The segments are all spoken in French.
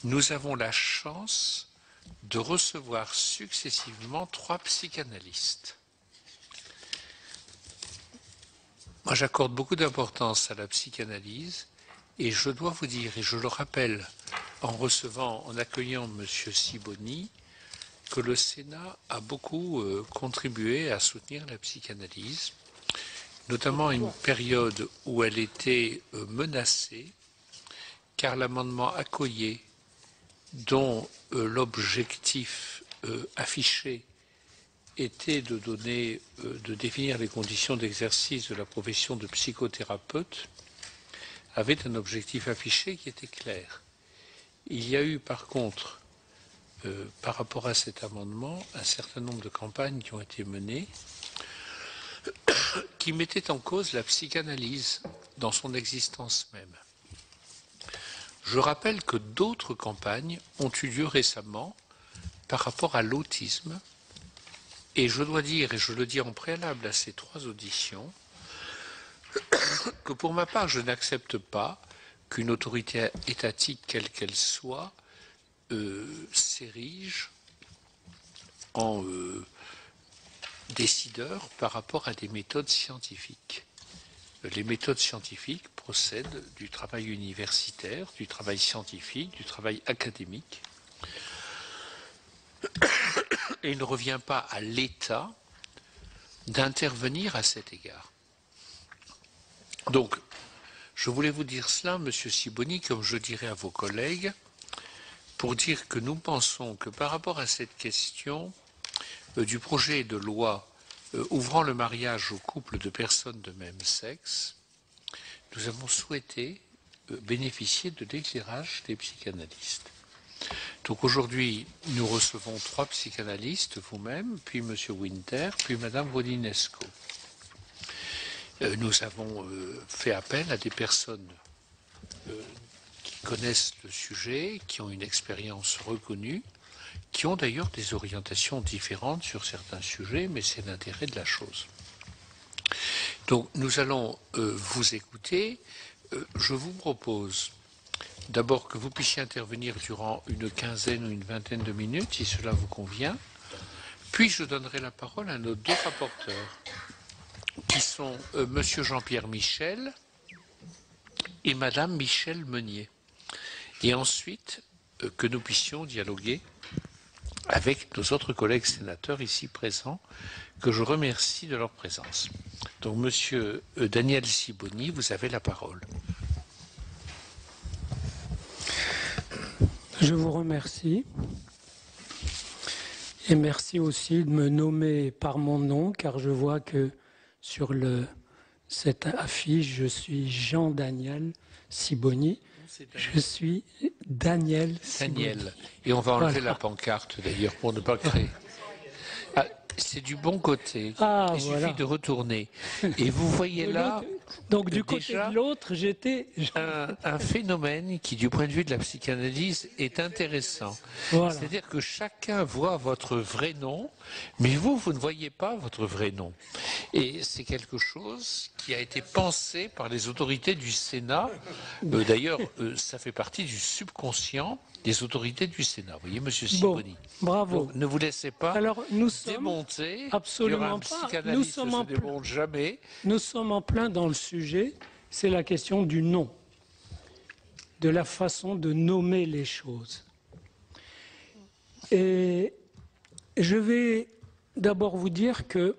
nous avons la chance de recevoir successivement 3 psychanalystes. Moi, j'accorde beaucoup d'importance à la psychanalyse et je dois vous dire, et je le rappelle en accueillant M. Sibony, que le Sénat a beaucoup contribué à soutenir la psychanalyse, notamment à une période où elle était menacée, car l'amendement Accoyer, dont l'objectif affiché était de définir les conditions d'exercice de la profession de psychothérapeute, avait un objectif affiché qui était clair. Il y a eu par contre, par rapport à cet amendement, un certain nombre de campagnes qui ont été menées qui mettaient en cause la psychanalyse dans son existence même. Je rappelle que d'autres campagnes ont eu lieu récemment par rapport à l'autisme, et je dois dire, et je le dis en préalable à ces 3 auditions, que pour ma part, je n'accepte pas qu'une autorité étatique, quelle qu'elle soit, s'érige en décideur par rapport à des méthodes scientifiques. Les méthodes scientifiques procèdent du travail universitaire, du travail scientifique, du travail académique. Et il ne revient pas à l'État d'intervenir à cet égard. Donc, je voulais vous dire cela, Monsieur Sibony, comme je dirais à vos collègues, pour dire que nous pensons que par rapport à cette question du projet de loi ouvrant le mariage aux couples de personnes de même sexe, nous avons souhaité bénéficier de l'éclairage des psychanalystes. Donc aujourd'hui, nous recevons 3 psychanalystes, vous-même, puis M. Winter, puis Mme Rodinesco. Nous avons fait appel à des personnes qui connaissent le sujet, qui ont une expérience reconnue, qui ont d'ailleurs des orientations différentes sur certains sujets, mais c'est l'intérêt de la chose. Donc nous allons vous écouter. Je vous propose d'abord que vous puissiez intervenir durant une quinzaine ou une vingtaine de minutes, si cela vous convient. Puis je donnerai la parole à nos 2 rapporteurs, qui sont M. Jean-Pierre Michel et Mme Michèle Meunier. Et ensuite, que nous puissions dialoguer avec nos autres collègues sénateurs ici présents, que je remercie de leur présence. Donc, M. Daniel Sibony, vous avez la parole. Je vous remercie. Et merci aussi de me nommer par mon nom, car je vois que sur cette affiche, je suis Jean-Daniel Sibony. Je suis Daniel Sibony. Daniel. Et on va enlever la pancarte, d'ailleurs, pour ne pas créer. Ah, c'est du bon côté. Il suffit de retourner. Et vous voyez là... Donc du côté de l'autre, j'étais... Un phénomène qui, du point de vue de la psychanalyse, est intéressant. Voilà. C'est-à-dire que chacun voit votre vrai nom, mais vous ne voyez pas votre vrai nom. Et c'est quelque chose qui a été pensé par les autorités du Sénat. D'ailleurs, ça fait partie du subconscient des autorités du Sénat. Vous voyez, Monsieur Sibony. Bon, bravo. Donc, ne vous laissez pas Alors, démonter. Absolument pas. Nous sommes en démonte jamais. Nous sommes en plein dans le sujet. C'est la question du nom, de la façon de nommer les choses. Et je vais d'abord vous dire que,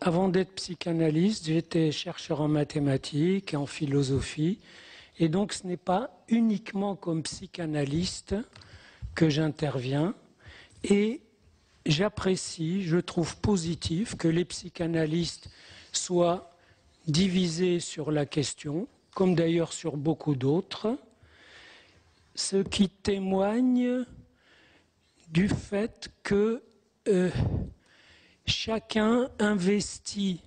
avant d'être psychanalyste, j'étais chercheur en mathématiques et en philosophie. Et donc, ce n'est pas uniquement comme psychanalyste que j'interviens. Et j'apprécie, je trouve positif que les psychanalystes soient divisés sur la question, comme d'ailleurs sur beaucoup d'autres, ce qui témoigne du fait que chacun investit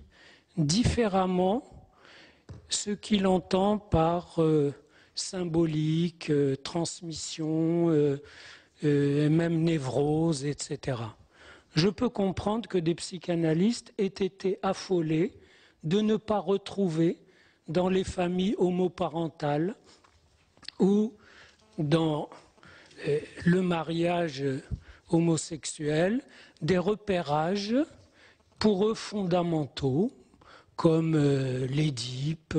différemment ce qu'il entend par symbolique, transmission, même névrose, etc. Je peux comprendre que des psychanalystes aient été affolés de ne pas retrouver dans les familles homoparentales ou dans le mariage homosexuel des repérages pour eux fondamentaux, comme l'Édipe.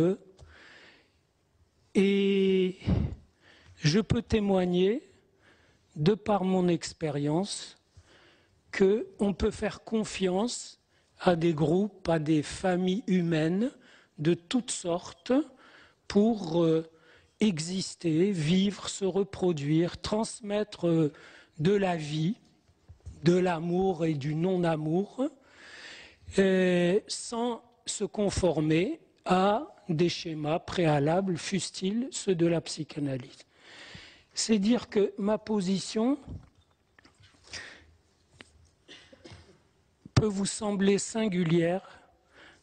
Et je peux témoigner, de par mon expérience, qu'on peut faire confiance à des groupes, à des familles humaines de toutes sortes pour exister, vivre, se reproduire, transmettre de la vie, de l'amour et du non-amour, sans se conformer à des schémas préalables, fussent-ils ceux de la psychanalyse. C'est dire que ma position peut vous sembler singulière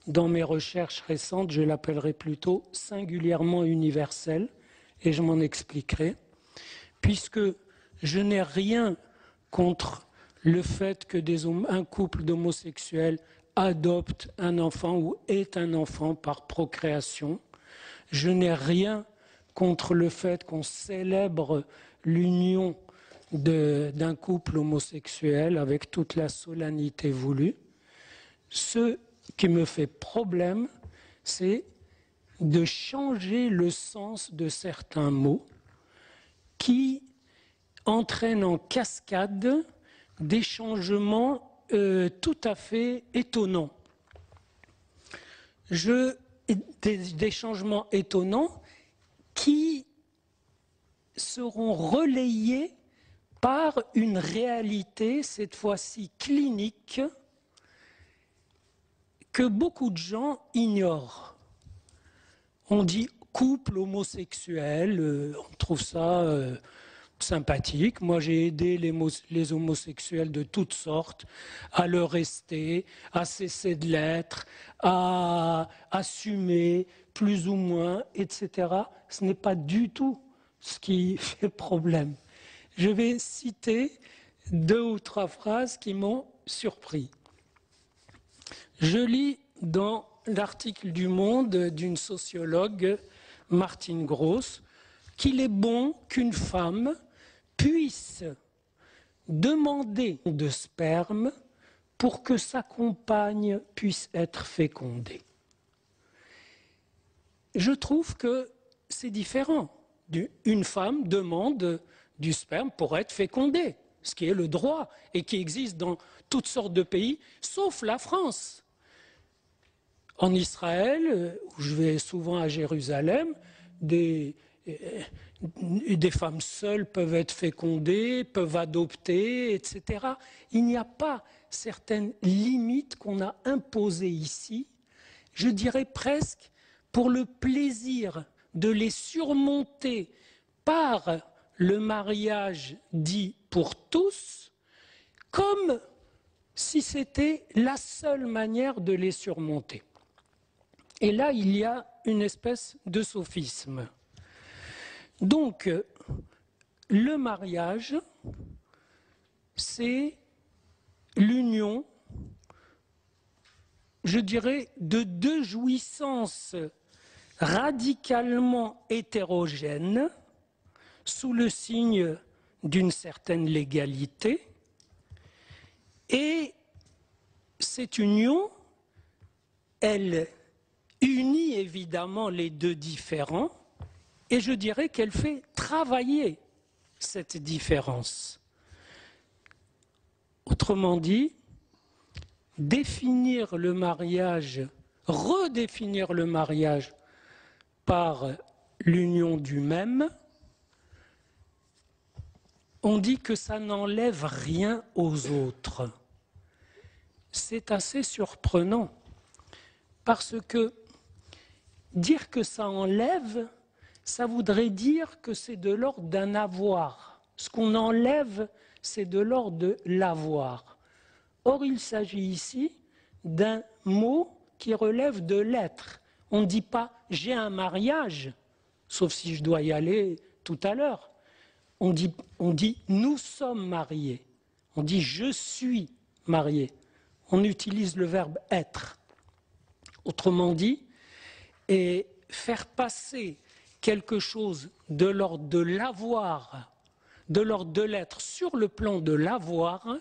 dans mes recherches récentes, je l'appellerai plutôt singulièrement universelle, et je m'en expliquerai, puisque je n'ai rien contre le fait que un couple d'homosexuels adopte un enfant ou ait un enfant par procréation. Je n'ai rien contre le fait qu'on célèbre l'union d'un couple homosexuel avec toute la solennité voulue. Ce qui me fait problème, c'est de changer le sens de certains mots qui entraînent en cascade des changements tout à fait étonnants. Des changements étonnants qui seront relayés par une réalité, cette fois-ci clinique, que beaucoup de gens ignorent. On dit couple homosexuel, on trouve ça sympathique. Moi, j'ai aidé les homosexuels de toutes sortes à le rester, à cesser de l'être, à assumer plus ou moins, etc. Ce n'est pas du tout ce qui fait problème. Je vais citer 2 ou 3 phrases qui m'ont surpris. Je lis dans l'article du Monde d'une sociologue, Martine Gross, qu'il est bon qu'une femme puisse demander de sperme pour que sa compagne puisse être fécondée. Je trouve que c'est différent. Une femme demande du sperme pour être fécondée, ce qui est le droit et qui existe dans toutes sortes de pays, sauf la France. En Israël, où je vais souvent à Jérusalem, des femmes seules peuvent être fécondées, peuvent adopter, etc. Il n'y a pas certaines limites qu'on a imposées ici, je dirais presque pour le plaisir de les surmonter par le mariage dit pour tous, comme si c'était la seule manière de les surmonter. Et là, il y a une espèce de sophisme. Donc, le mariage, c'est l'union, je dirais, de 2 jouissances radicalement hétérogènes, sous le signe d'une certaine légalité, et cette union, elle unit évidemment les 2 différents, et je dirais qu'elle fait travailler cette différence. Autrement dit, définir le mariage, redéfinir le mariage par l'union du même, on dit que ça n'enlève rien aux autres. C'est assez surprenant, parce que dire que ça enlève, ça voudrait dire que c'est de l'ordre d'un avoir. Ce qu'on enlève, c'est de l'ordre de l'avoir. Or, il s'agit ici d'un mot qui relève de l'être. On ne dit pas « j'ai un mariage », sauf si je dois y aller tout à l'heure. On dit « nous sommes mariés ». On dit « je suis marié ». On utilise le verbe « être ». Autrement dit, et faire passer quelque chose de l'ordre de l'avoir, de l'ordre de l'être sur le plan de l'avoir,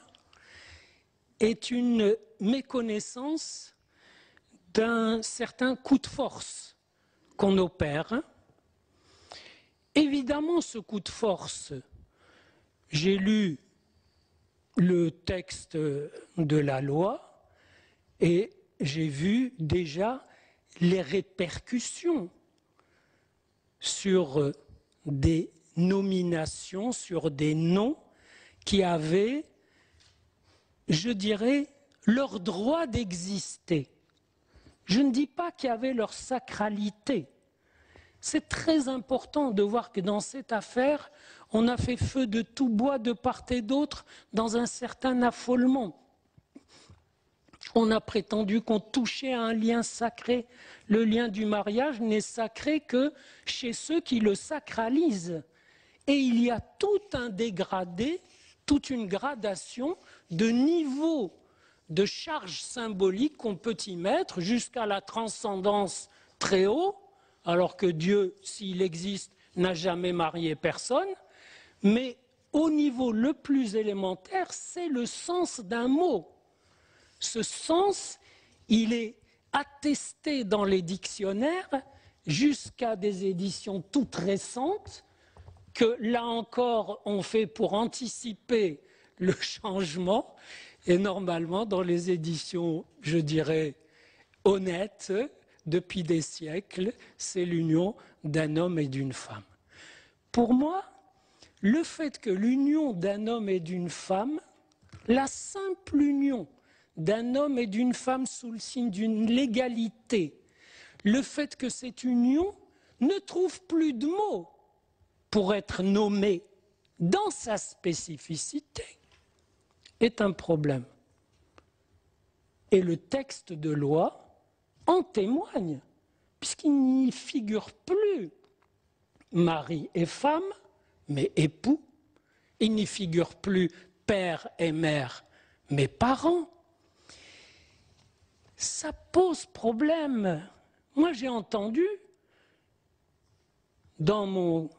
est une méconnaissance d'un certain coup de force qu'on opère. Évidemment, ce coup de force, j'ai lu le texte de la loi et j'ai vu déjà les répercussions sur des nominations, sur des noms qui avaient, je dirais, leur droit d'exister. Je ne dis pas qu'ils avaient leur sacralité. C'est très important de voir que dans cette affaire, on a fait feu de tout bois de part et d'autre dans un certain affolement. On a prétendu qu'on touchait à un lien sacré. Le lien du mariage n'est sacré que chez ceux qui le sacralisent. Et il y a tout un dégradé, toute une gradation de niveau de charge symbolique qu'on peut y mettre jusqu'à la transcendance très haut, alors que Dieu, s'il existe, n'a jamais marié personne. Mais au niveau le plus élémentaire, c'est le sens d'un mot. Ce sens, il est attesté dans les dictionnaires jusqu'à des éditions toutes récentes que, là encore, on fait pour anticiper le changement. Et normalement, dans les éditions, je dirais, honnêtes, depuis des siècles, c'est l'union d'un homme et d'une femme. Pour moi, le fait que l'union d'un homme et d'une femme, la simple union d'un homme et d'une femme sous le signe d'une légalité, le fait que cette union ne trouve plus de mots pour être nommée dans sa spécificité, est un problème. Et le texte de loi en témoigne, puisqu'il n'y figure plus mari et femme, mais époux. Il n'y figure plus père et mère, mais parents. Ça pose problème. Moi, j'ai entendu dans mon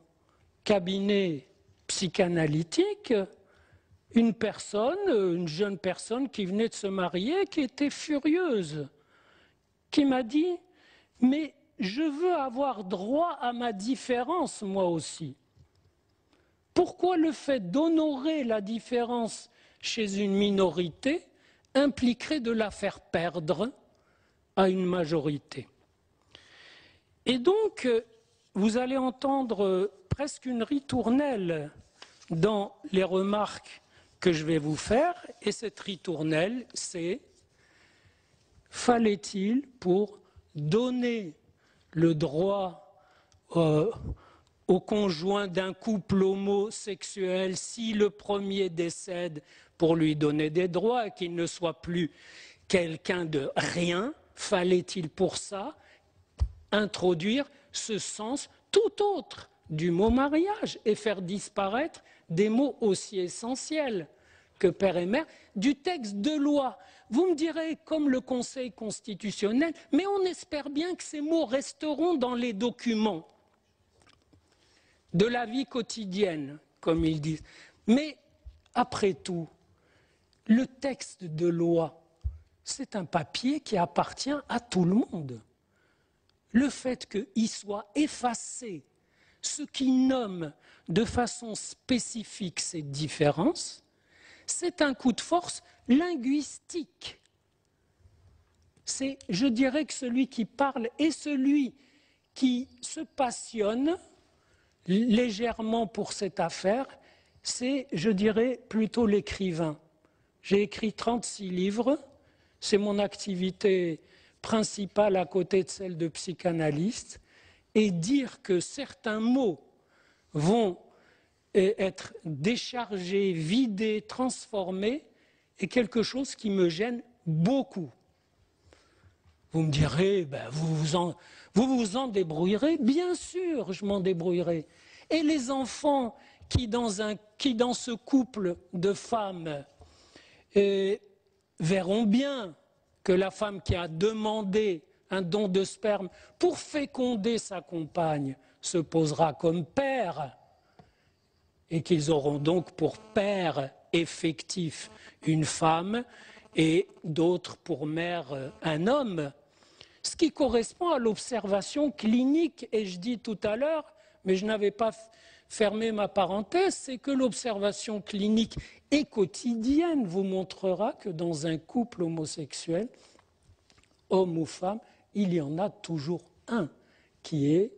cabinet psychanalytique une jeune personne qui venait de se marier, qui était furieuse, qui m'a dit « Mais je veux avoir droit à ma différence, moi aussi. Pourquoi le fait d'honorer la différence chez une minorité impliquerait de la faire perdre à une majorité ?» Et donc, vous allez entendre presque une ritournelle dans les remarques que je vais vous faire, et cette ritournelle, c'est « Fallait-il, pour donner le droit au conjoint d'un couple homosexuel, si le premier décède, pour lui donner des droits et qu'il ne soit plus quelqu'un de rien, fallait-il pour ça introduire ce sens tout autre du mot mariage et faire disparaître des mots aussi essentiels que père et mère du texte de loi. Vous me direz, comme le Conseil constitutionnel, mais on espère bien que ces mots resteront dans les documents de la vie quotidienne, comme ils disent. Mais après tout, le texte de loi, c'est un papier qui appartient à tout le monde. Le fait qu'il soit effacé, ce qui nomme de façon spécifique ces différences, c'est un coup de force linguistique. C'est, je dirais, que celui qui parle et celui qui se passionne légèrement pour cette affaire, c'est, je dirais, plutôt l'écrivain. J'ai écrit 36 livres, c'est mon activité principale à côté de celle de psychanalyste, et dire que certains mots vont être déchargés, vidés, transformés, est quelque chose qui me gêne beaucoup. Vous me direz, vous vous en débrouillerez. Bien sûr, je m'en débrouillerai. Et les enfants qui, dans ce couple de femmes, verront bien que la femme qui a demandé un don de sperme pour féconder sa compagne se posera comme père et qu'ils auront donc pour père effectif une femme et d'autres pour mère un homme, ce qui correspond à l'observation clinique. Et je dis tout à l'heure, mais je n'avais pas fermé ma parenthèse, c'est que l'observation clinique et quotidienne vous montrera que dans un couple homosexuel, homme ou femme, il y en a toujours un qui est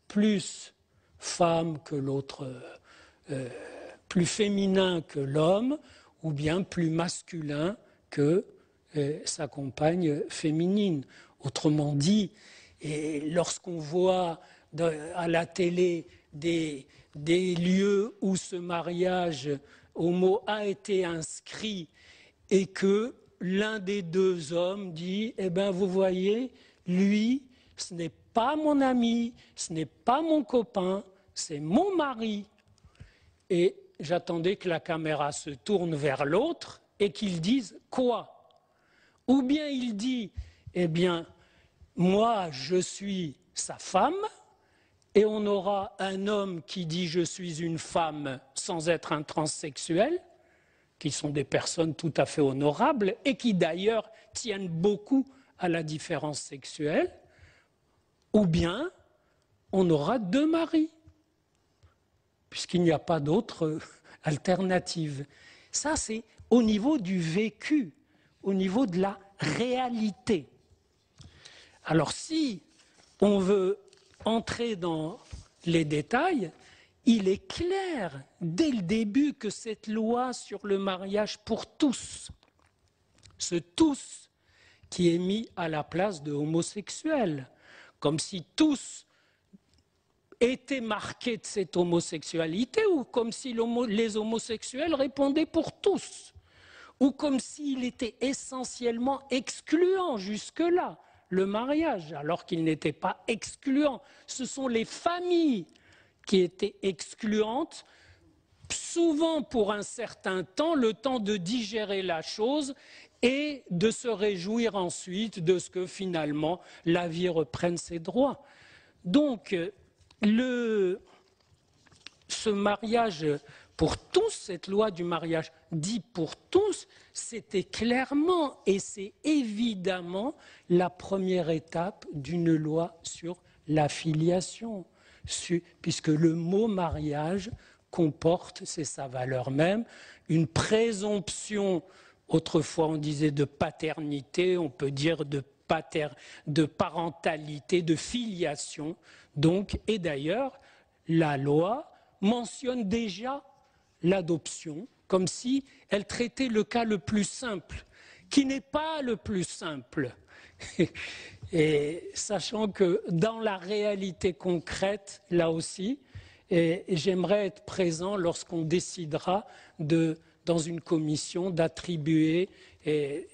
plus femme que l'autre, plus féminin que l'homme, ou bien plus masculin que sa compagne féminine. Autrement dit, lorsqu'on voit à la télé des lieux où ce mariage homo a été inscrit et que l'un des deux hommes dit « Eh bien, vous voyez, lui, ce n'est pas mon ami, ce n'est pas mon copain, c'est mon mari. » Et j'attendais que la caméra se tourne vers l'autre et qu'il dise « Quoi ?» Ou bien il dit « Eh bien, moi, je suis sa femme », et on aura un homme qui dit « Je suis une femme » sans être un transsexuel, qui sont des personnes tout à fait honorables et qui d'ailleurs tiennent beaucoup à la différence sexuelle, ou bien on aura deux maris, puisqu'il n'y a pas d'autre alternative. Ça, c'est au niveau du vécu, au niveau de la réalité. Alors si on veut entrer dans les détails, il est clair dès le début que cette loi sur le mariage pour tous, ce tous qui est mis à la place de homosexuels, comme si tous étaient marqués de cette homosexualité, ou comme si les homosexuels répondaient pour tous, ou comme s'il était essentiellement excluant jusque-là, le mariage, alors qu'il n'était pas excluant. Ce sont les familles qui étaient excluantes, souvent pour un certain temps, le temps de digérer la chose et de se réjouir ensuite de ce que finalement la vie reprenne ses droits. Donc, ce mariage pour tous, cette loi du mariage dit pour tous, c'était clairement et c'est évidemment la première étape d'une loi sur la filiation, puisque le mot mariage comporte, c'est sa valeur même, une présomption, autrefois on disait de paternité, on peut dire de parentalité, de filiation, donc, et d'ailleurs, la loi mentionne déjà l'adoption, comme si elle traitait le cas le plus simple, qui n'est pas le plus simple. Et sachant que dans la réalité concrète, là aussi, j'aimerais être présent lorsqu'on décidera dans une commission d'attribuer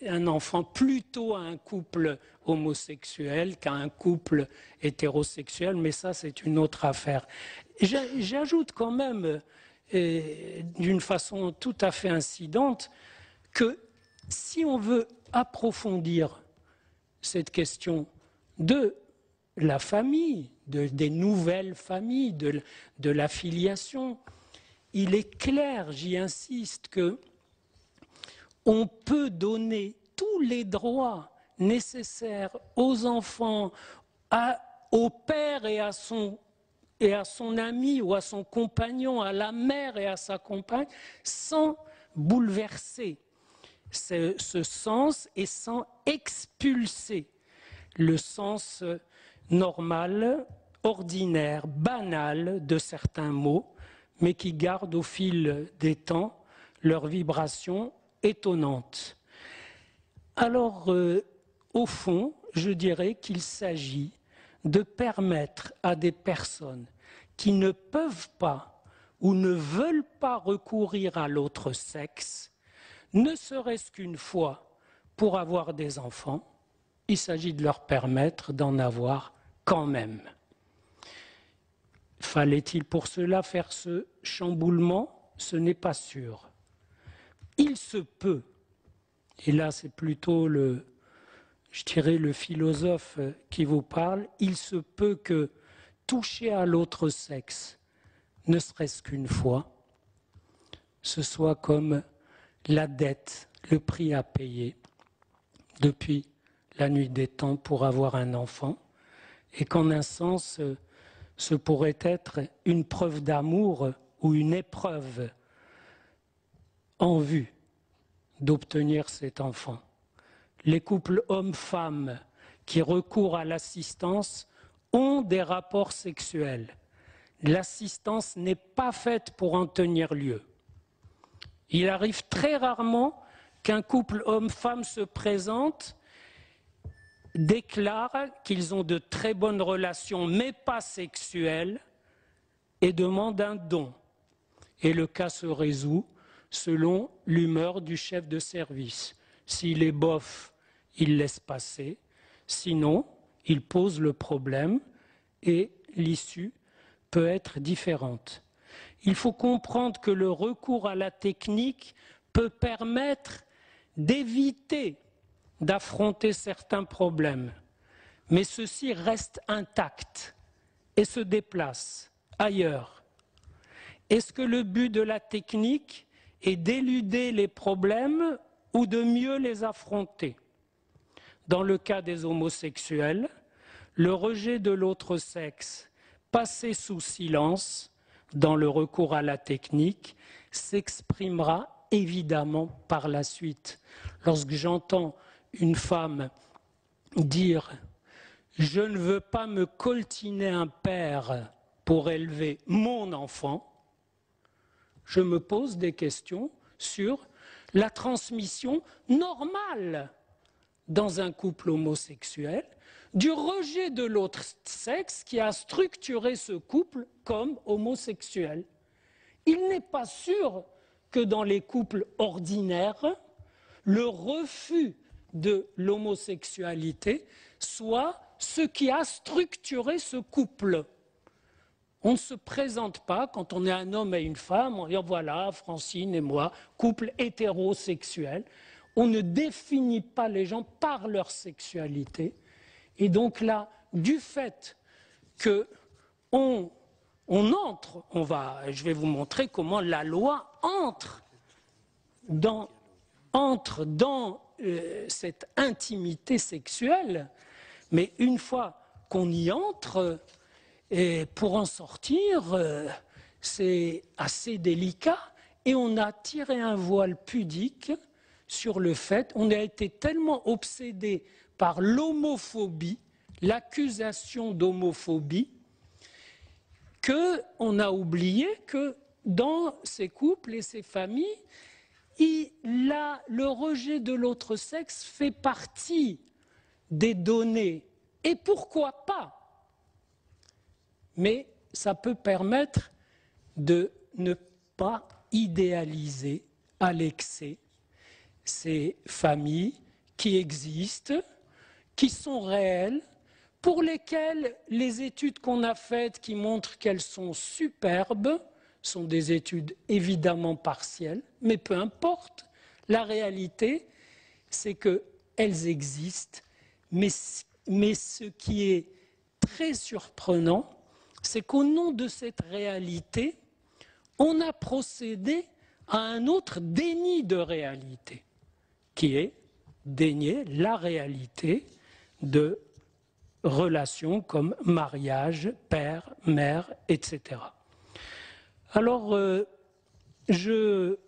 un enfant plutôt à un couple homosexuel qu'à un couple hétérosexuel, mais ça c'est une autre affaire. J'ajoute quand même, d'une façon tout à fait incidente, que si on veut approfondir cette question de la famille, des nouvelles familles, de la filiation, il est clair, j'y insiste, que on peut donner tous les droits nécessaires aux enfants, au père et à son ami ou à son compagnon, à la mère et à sa compagne, sans bouleverser ce sens et sans expulser le sens normal, ordinaire, banal de certains mots, mais qui gardent au fil des temps leur vibration étonnante. Alors, au fond, je dirais qu'il s'agit de permettre à des personnes qui ne peuvent pas ou ne veulent pas recourir à l'autre sexe, ne serait-ce qu'une fois pour avoir des enfants, il s'agit de leur permettre d'en avoir quand même. Fallait-il pour cela faire ce chamboulement? Ce n'est pas sûr. Il se peut, et là c'est plutôt je dirais le philosophe qui vous parle, il se peut que toucher à l'autre sexe, ne serait-ce qu'une fois, ce soit comme la dette, le prix à payer depuis la nuit des temps pour avoir un enfant, et qu'en un sens, ce pourrait être une preuve d'amour ou une épreuve en vue d'obtenir cet enfant. Les couples hommes-femmes qui recourent à l'assistance ont des rapports sexuels. L'assistance n'est pas faite pour en tenir lieu. Il arrive très rarement qu'un couple homme-femme se présente, déclare qu'ils ont de très bonnes relations, mais pas sexuelles, et demande un don. Et le cas se résout selon l'humeur du chef de service. S'il est bof, il laisse passer. Sinon, il pose le problème et l'issue peut être différente. Il faut comprendre que le recours à la technique peut permettre d'éviter d'affronter certains problèmes, mais ceux-ci restent intacts et se déplacent ailleurs. Est-ce que le but de la technique est d'éluder les problèmes ou de mieux les affronter? Dans le cas des homosexuels, le rejet de l'autre sexe, passé sous silence dans le recours à la technique, s'exprimera évidemment par la suite. Lorsque j'entends une femme dire « Je ne veux pas me coltiner un père pour élever mon enfant », je me pose des questions sur la transmission normale dans un couple homosexuel du rejet de l'autre sexe qui a structuré ce couple comme homosexuel. Il n'est pas sûr que dans les couples ordinaires, le refus de l'homosexualité soit ce qui a structuré ce couple. On ne se présente pas quand on est un homme et une femme, en disant voilà, Francine et moi, couple hétérosexuel. On ne définit pas les gens par leur sexualité. Et donc là, du fait qu'on entre, je vais vous montrer comment la loi entre dans cette intimité sexuelle, mais une fois qu'on y entre, pour en sortir, c'est assez délicat, et on a tiré un voile pudique sur le fait, on a été tellement obsédé par l'homophobie, l'accusation d'homophobie, qu'on a oublié que dans ces couples et ces familles, le rejet de l'autre sexe fait partie des données. Et pourquoi pas? Mais ça peut permettre de ne pas idéaliser à l'excès ces familles qui existent, qui sont réelles, pour lesquelles les études qu'on a faites qui montrent qu'elles sont superbes sont des études évidemment partielles, mais peu importe. La réalité, c'est qu'elles existent, mais ce qui est très surprenant, c'est qu'au nom de cette réalité, on a procédé à un autre déni de réalité, qui est dénier la réalité de relations comme mariage, père, mère, etc. Alors,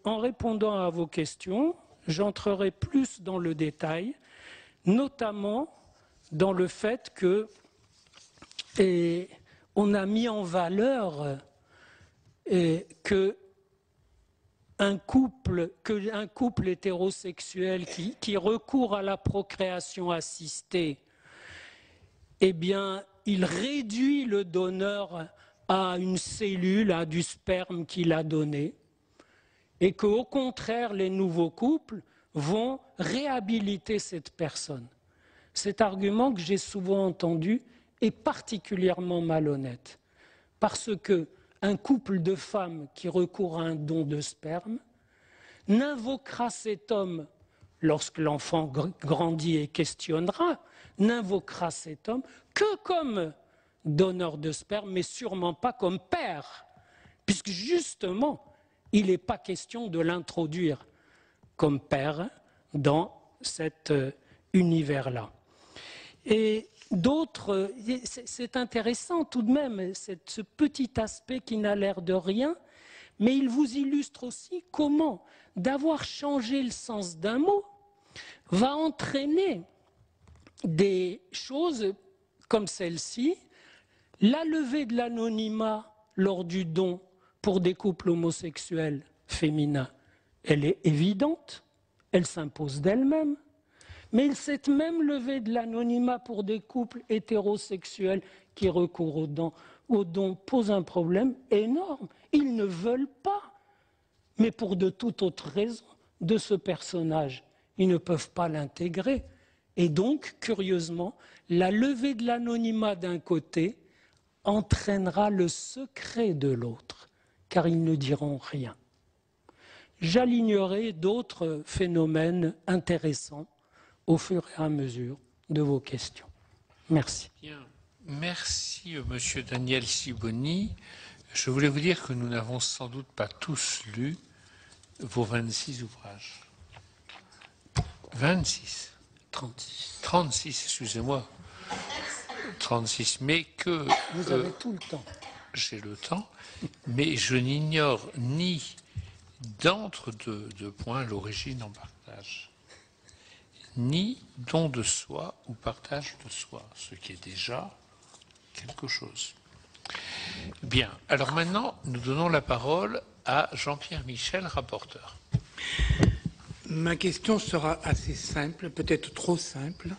en répondant à vos questions, j'entrerai plus dans le détail, notamment dans le fait qu'on a mis en valeur qu'un couple hétérosexuel qui recourt à la procréation assistée, eh bien, il réduit le donneur à une cellule, à du sperme qu'il a donné, et qu'au contraire, les nouveaux couples vont réhabiliter cette personne. Cet argument que j'ai souvent entendu est particulièrement malhonnête, parce qu'un couple de femmes qui recourt à un don de sperme n'invoquera cet homme, lorsque l'enfant grandit et questionnera, n'invoquera cet homme que comme donneur de sperme, mais sûrement pas comme père, puisque justement, il n'est pas question de l'introduire comme père dans cet univers-là. Et d'autres, c'est intéressant tout de même, ce petit aspect qui n'a l'air de rien, mais il vous illustre aussi comment d'avoir changé le sens d'un mot va entraîner des choses comme celle-ci, la levée de l'anonymat lors du don pour des couples homosexuels féminins, elle est évidente, elle s'impose d'elle-même. Mais cette même levée de l'anonymat pour des couples hétérosexuels qui recourent au don pose un problème énorme. Ils ne veulent pas, mais pour de toute autre raison, de ce personnage. Ils ne peuvent pas l'intégrer. Et donc, curieusement, la levée de l'anonymat d'un côté entraînera le secret de l'autre, car ils ne diront rien. J'alignerai d'autres phénomènes intéressants au fur et à mesure de vos questions. Merci. Bien. Merci, Monsieur Daniel Sibony. Je voulais vous dire que nous n'avons sans doute pas tous lu vos 26 ouvrages. 26. 36. 36, excusez-moi. 36, mais que... Vous avez tout le temps. J'ai le temps, mais je n'ignore ni d'entre deux points l'origine en partage, ni don de soi ou partage de soi, ce qui est déjà quelque chose. Bien, alors maintenant, nous donnons la parole à Jean-Pierre Michel, rapporteur. Ma question sera assez simple, peut-être trop simple.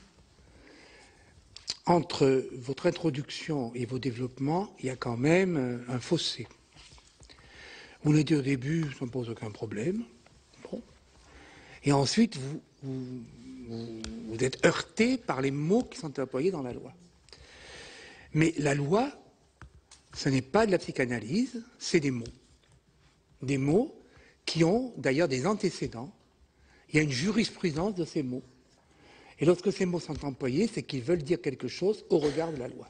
Entre votre introduction et vos développements, il y a quand même un fossé. Vous l'avez dit au début, ça ne pose aucun problème. Bon. Et ensuite, vous êtes heurté par les mots qui sont employés dans la loi. Mais la loi, ce n'est pas de la psychanalyse, c'est des mots. Des mots qui ont d'ailleurs des antécédents. Il y a une jurisprudence de ces mots. Et lorsque ces mots sont employés, c'est qu'ils veulent dire quelque chose au regard de la loi.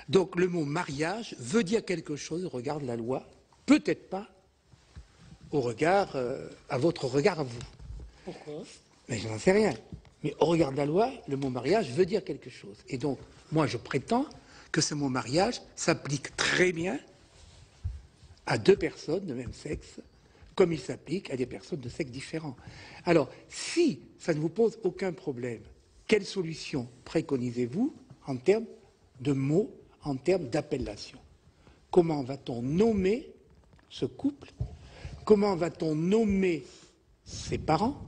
Donc le mot mariage veut dire quelque chose au regard de la loi, peut-être pas au regard, à votre regard à vous. Pourquoi ? Mais je n'en sais rien. Mais au regard de la loi, le mot mariage veut dire quelque chose. Et donc, moi je prétends que ce mot mariage s'applique très bien à deux personnes de même sexe, comme il s'applique à des personnes de sexe différents. Alors, si ça ne vous pose aucun problème, quelle solution préconisez-vous en termes de mots, en termes d'appellation? Comment va-t-on nommer ce couple? Comment va-t-on nommer ses parents?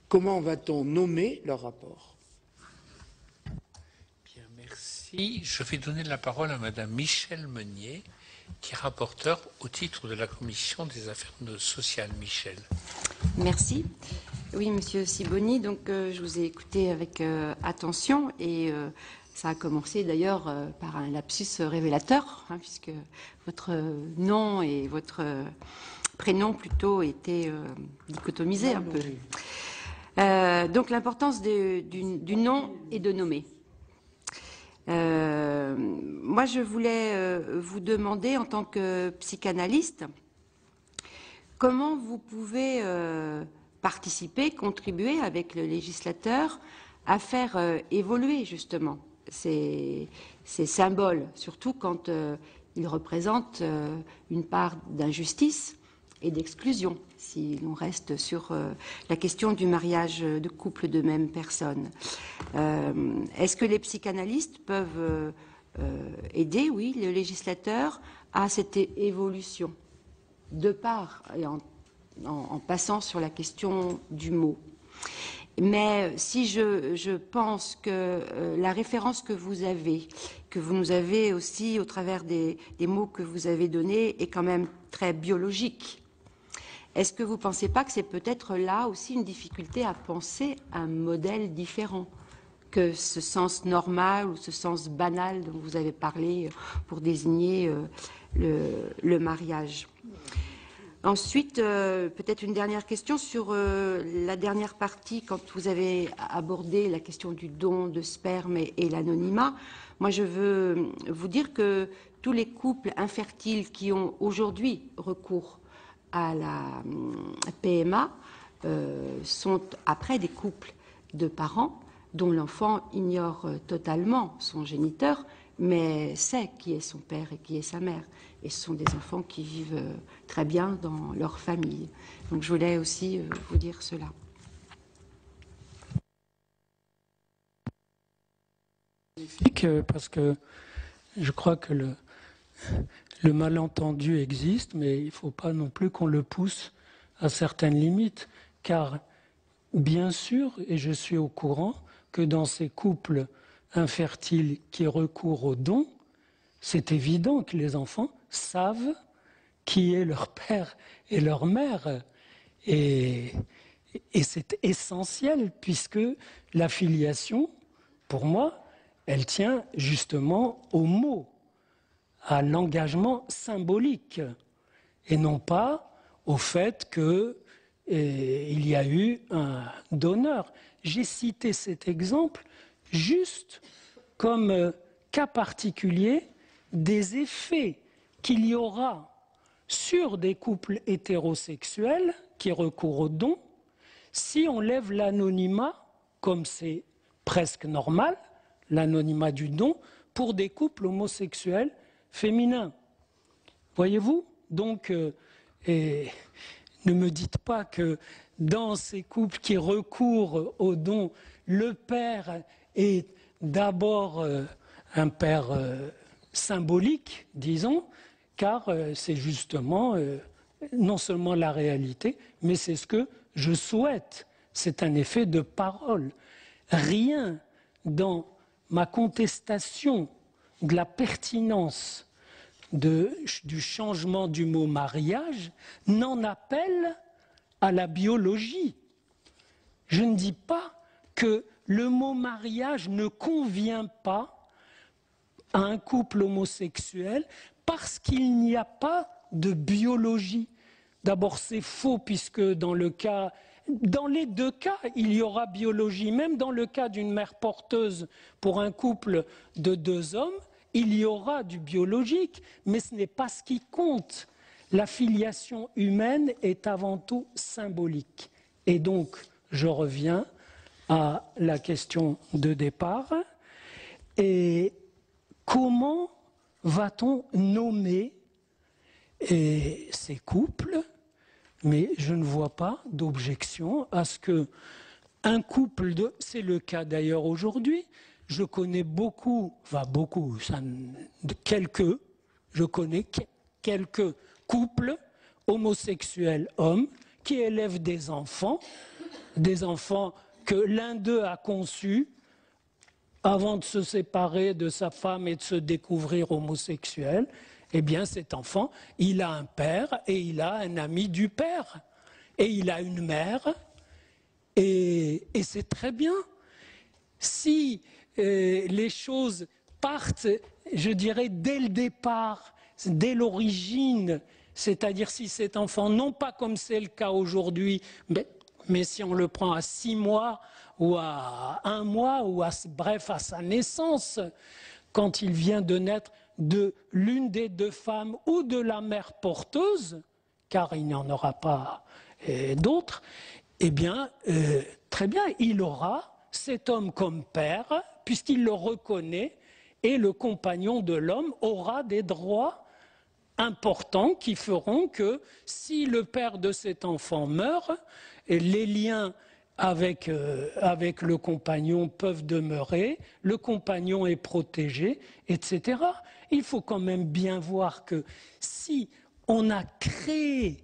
Comment va-t-on nommer leur rapport? Bien, merci. Je vais donner la parole à Madame Michèle Meunier, qui est rapporteur au titre de la Commission des affaires sociales. Michel. Merci. Oui, Monsieur Sibony, donc je vous ai écouté avec attention et ça a commencé d'ailleurs par un lapsus révélateur, hein, puisque votre nom et votre prénom plutôt étaient dichotomisés un peu. Donc l'importance du nom et de nommer. Moi, je voulais vous demander, en tant que psychanalyste, comment vous pouvez participer, contribuer avec le législateur à faire évoluer justement ces symboles, surtout quand ils représentent une part d'injustice et d'exclusion, si l'on reste sur la question du mariage de couples de même personne. Est-ce que les psychanalystes peuvent aider, oui, le législateur à cette évolution, de part et en passant sur la question du mot? Mais si je pense que la référence que vous nous avez aussi au travers des mots que vous avez donnés, est quand même très biologique. Est-ce que vous ne pensez pas que c'est peut-être là aussi une difficulté à penser un modèle différent que ce sens normal ou ce sens banal dont vous avez parlé pour désigner le mariage? Ensuite, peut-être une dernière question sur la dernière partie, quand vous avez abordé la question du don de sperme et l'anonymat. Moi, je veux vous dire que tous les couples infertiles qui ont aujourd'hui recours à la PMA sont après des couples de parents dont l'enfant ignore totalement son géniteur, mais sait qui est son père et qui est sa mère. Et ce sont des enfants qui vivent très bien dans leur famille. Donc je voulais aussi vous dire cela. Parce que je crois que le malentendu existe, mais il ne faut pas non plus qu'on le pousse à certaines limites, car bien sûr, et je suis au courant, que dans ces couples infertiles qui recourent aux dons, c'est évident que les enfants savent qui est leur père et leur mère. Et c'est essentiel, puisque la filiation, pour moi, elle tient justement au mot, à l'engagement symbolique, et non pas au fait qu'il y a eu un donneur. J'ai cité cet exemple juste comme cas particulier des effets qu'il y aura sur des couples hétérosexuels qui recourent aux dons si on lève l'anonymat, comme c'est presque normal, l'anonymat du don, pour des couples homosexuels féminins. Voyez-vous? Donc, ne me dites pas que dans ces couples qui recourent aux dons, le père est d'abord un père symbolique, disons, car c'est justement non seulement la réalité, mais c'est ce que je souhaite. C'est un effet de parole. Rien dans ma contestation de la pertinence du changement du mot mariage n'en appelle à la biologie. Je ne dis pas que le mot mariage ne convient pas à un couple homosexuel parce qu'il n'y a pas de biologie. D'abord, c'est faux puisque dans les deux cas, il y aura biologie. Même dans le cas d'une mère porteuse pour un couple de deux hommes, il y aura du biologique, mais ce n'est pas ce qui compte. La filiation humaine est avant tout symbolique. Et donc, je reviens à la question de départ. Et comment va-t-on nommer ces couples? Mais je ne vois pas d'objection à ce que un couple c'est le cas d'ailleurs aujourd'hui, je connais je connais quelques couples homosexuels hommes qui élèvent des enfants que l'un d'eux a conçus avant de se séparer de sa femme et de se découvrir homosexuel. Eh bien, cet enfant, il a un père et il a un ami du père. Et il a une mère. Et c'est très bien. Si les choses partent, je dirais, dès le départ, dès l'origine, c'est-à-dire si cet enfant, non pas comme c'est le cas aujourd'hui, mais si on le prend à 6 mois ou à 1 mois, ou bref, à sa naissance, quand il vient de naître de l'une des deux femmes ou de la mère porteuse, car il n'y en aura pas d'autres, eh bien, très bien, il aura cet homme comme père, puisqu'il le reconnaît, et le compagnon de l'homme aura des droits importants qui feront que si le père de cet enfant meurt, les liens avec le compagnon peuvent demeurer, le compagnon est protégé, etc. Il faut quand même bien voir que si on a créé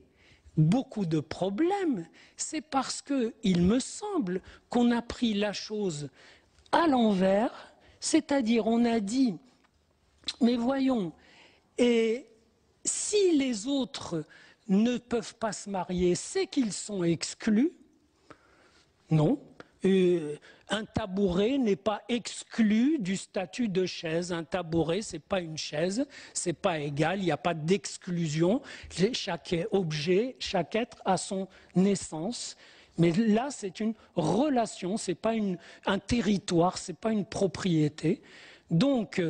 beaucoup de problèmes, c'est parce que, il me semble, qu'on a pris la chose à l'envers, c'est-à-dire on a dit, mais voyons, et si les autres ne peuvent pas se marier, c'est qu'ils sont exclus. Non, un tabouret n'est pas exclu du statut de chaise. Un tabouret, c'est pas une chaise, c'est pas égal, il n'y a pas d'exclusion. Chaque objet, chaque être a son essence. Mais là, c'est une relation, c'est pas un territoire, c'est pas une propriété. Donc,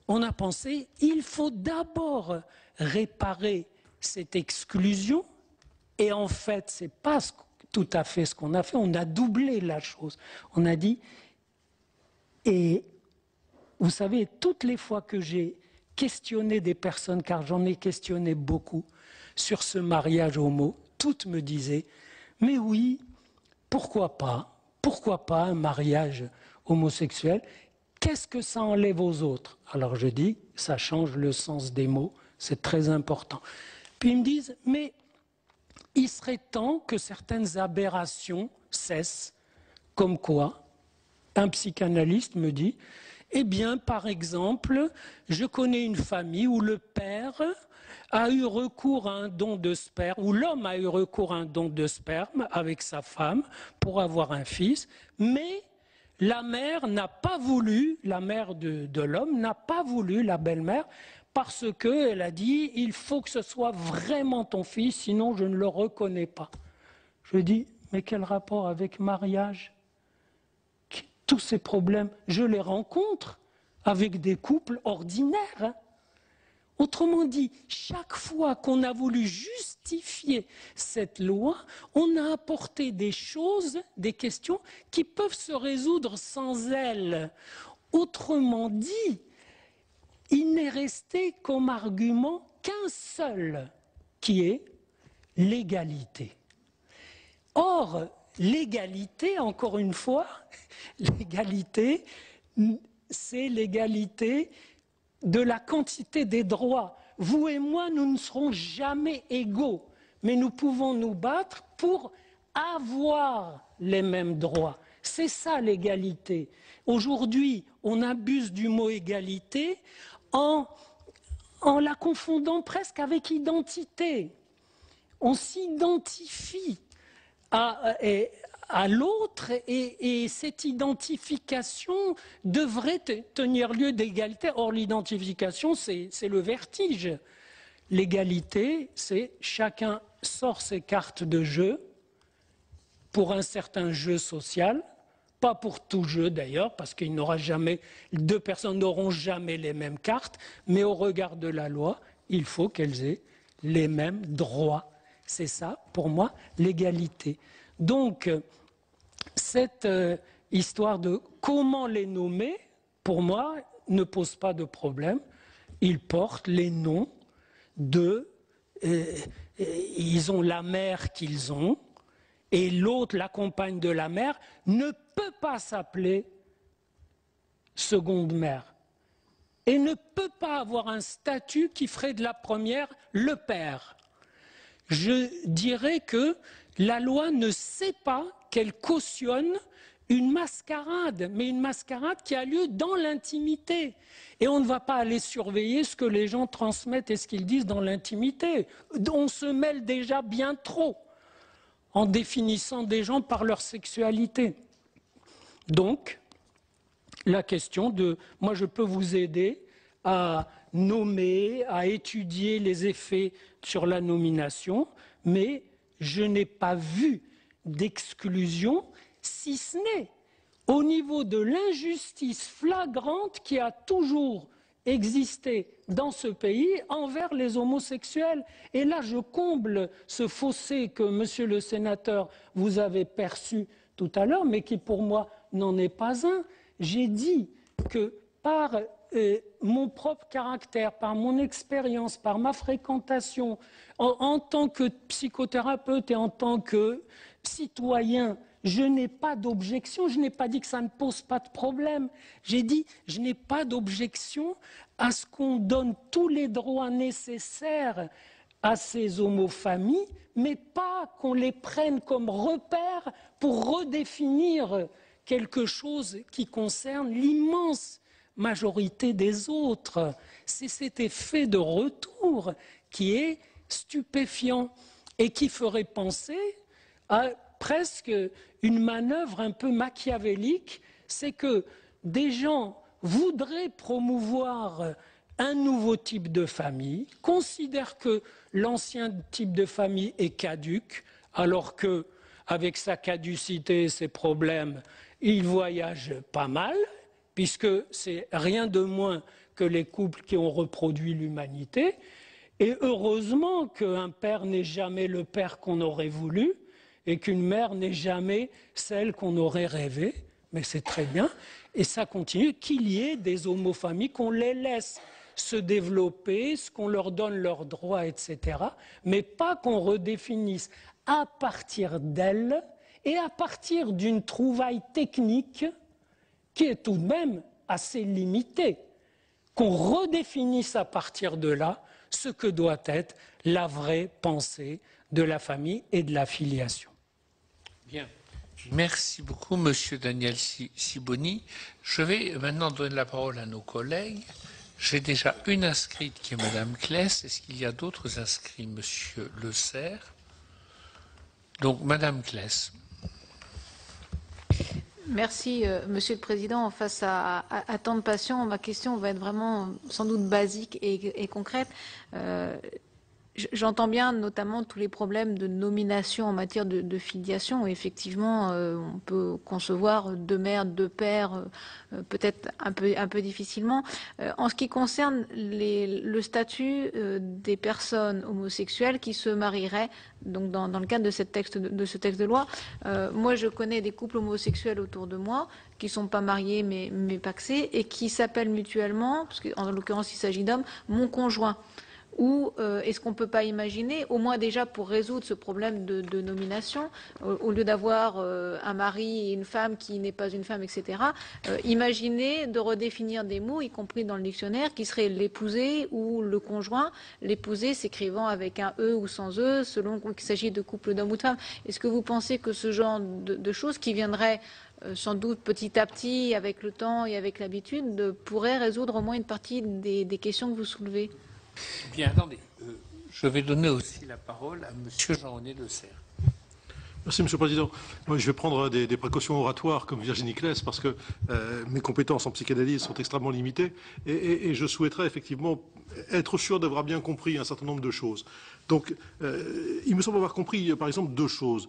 on a pensé, il faut d'abord réparer cette exclusion. Et en fait, c'est pas tout à fait ce qu'on a fait. On a doublé la chose. On a dit, et vous savez, toutes les fois que j'ai questionné des personnes, car j'en ai questionné beaucoup, sur ce mariage homo, toutes me disaient, mais oui, pourquoi pas un mariage homosexuel? Qu'est-ce que ça enlève aux autres? Alors je dis, ça change le sens des mots, c'est très important. Puis ils me disent, mais il serait temps que certaines aberrations cessent. Comme quoi? Un psychanalyste me dit, eh bien, par exemple, je connais une famille où le père a eu recours à un don de sperme, où l'homme a eu recours à un don de sperme avec sa femme pour avoir un fils, mais la mère n'a pas voulu, la mère de l'homme n'a pas voulu, la belle-mère, parce qu'elle a dit, il faut que ce soit vraiment ton fils, sinon je ne le reconnais pas. Je dis, mais quel rapport avec mariage? Tous ces problèmes, je les rencontre avec des couples ordinaires. Hein. Autrement dit, chaque fois qu'on a voulu justifier cette loi, on a apporté des choses, des questions qui peuvent se résoudre sans elles. Autrement dit, il n'est resté comme argument qu'un seul, qui est l'égalité. Or, l'égalité, encore une fois, l'égalité, c'est l'égalité de la quantité des droits. Vous et moi, nous ne serons jamais égaux, mais nous pouvons nous battre pour avoir les mêmes droits. C'est ça l'égalité. Aujourd'hui, on abuse du mot égalité en la confondant presque avec identité. On s'identifie à l'autre et cette identification devrait tenir lieu d'égalité. Or, l'identification, c'est le vertige. L'égalité, c'est chacun sort ses cartes de jeu pour un certain jeu social, pas pour tout jeu d'ailleurs, parce qu'il n'aura jamais, deux personnes n'auront jamais les mêmes cartes, mais au regard de la loi, il faut qu'elles aient les mêmes droits. C'est ça, pour moi, l'égalité. Donc, cette histoire de comment les nommer, pour moi, ne pose pas de problème. Ils portent les noms de... ils ont la mère qu'ils ont, et l'autre, la compagne de la mère, ne peut pas s'appeler seconde mère. Et ne peut pas avoir un statut qui ferait de la première le père. Je dirais que la loi ne sait pas qu'elle cautionne une mascarade, mais une mascarade qui a lieu dans l'intimité. Et on ne va pas aller surveiller ce que les gens transmettent et ce qu'ils disent dans l'intimité. On se mêle déjà bien trop en définissant des gens par leur sexualité. Donc, la question de... Moi, je peux vous aider à nommer, à étudier les effets sur la nomination, mais je n'ai pas vu d'exclusion, si ce n'est au niveau de l'injustice flagrante qui a toujours existé dans ce pays envers les homosexuels. Et là, je comble ce fossé que, monsieur le sénateur, vous avez perçu tout à l'heure, mais qui pour moi n'en est pas un. J'ai dit que par mon propre caractère, par mon expérience, par ma fréquentation, en tant que psychothérapeute et en tant que citoyen, je n'ai pas d'objection, je n'ai pas dit que ça ne pose pas de problème. J'ai dit, je n'ai pas d'objection à ce qu'on donne tous les droits nécessaires à ces homofamilles, mais pas qu'on les prenne comme repère pour redéfinir quelque chose qui concerne l'immense majorité des autres. C'est cet effet de retour qui est stupéfiant et qui ferait penser à presque une manœuvre un peu machiavélique, c'est que des gens voudraient promouvoir un nouveau type de famille, considèrent que l'ancien type de famille est caduc, alors que, avec sa caducité et ses problèmes, il voyage pas mal, puisque c'est rien de moins que les couples qui ont reproduit l'humanité. Et heureusement qu'un père n'est jamais le père qu'on aurait voulu et qu'une mère n'est jamais celle qu'on aurait rêvé. Mais c'est très bien. Et ça continue, qu'il y ait des homofamilles, qu'on les laisse se développer, qu'on leur donne leurs droits, etc. Mais pas qu'on redéfinisse à partir d'elles et à partir d'une trouvaille technique qui est tout de même assez limitée. Qu'on redéfinisse à partir de là ce que doit être la vraie pensée de la famille et de la filiation. Bien. Merci beaucoup, Monsieur Daniel Sibony. Je vais maintenant donner la parole à nos collègues. J'ai déjà une inscrite qui est Madame Claes. Est-ce qu'il y a d'autres inscrits, Monsieur Le Serre? Donc, Madame Claes. Merci, Monsieur le Président. Face à tant de patients, ma question va être vraiment sans doute basique et concrète. J'entends bien notamment tous les problèmes de nomination en matière de filiation. Effectivement, on peut concevoir deux mères, deux pères, peut-être un peu difficilement. En ce qui concerne le statut des personnes homosexuelles qui se marieraient, donc dans le cadre de ce texte de loi, moi je connais des couples homosexuels autour de moi qui ne sont pas mariés mais pacsés et qui s'appellent mutuellement, parce qu'en l'occurrence il s'agit d'hommes, mon conjoint. Ou est-ce qu'on ne peut pas imaginer, au moins déjà pour résoudre ce problème de nomination, au lieu d'avoir un mari et une femme qui n'est pas une femme, etc., imaginer de redéfinir des mots, y compris dans le dictionnaire, qui seraient l'épousé ou le conjoint, l'épousé s'écrivant avec un E ou sans E, selon qu'il s'agit de couple d'hommes ou de femmes. Est-ce que vous pensez que ce genre de choses qui viendraient sans doute petit à petit, avec le temps et avec l'habitude, pourrait résoudre au moins une partie des questions que vous soulevez? Bien, attendez. Je vais donner aussi la parole à Monsieur Jean-René Le Serre. Merci, Monsieur le Président. Moi, je vais prendre des précautions oratoires comme Virginie Claes parce que mes compétences en psychanalyse sont extrêmement limitées et je souhaiterais effectivement être sûr d'avoir bien compris un certain nombre de choses. Donc, il me semble avoir compris, par exemple, deux choses.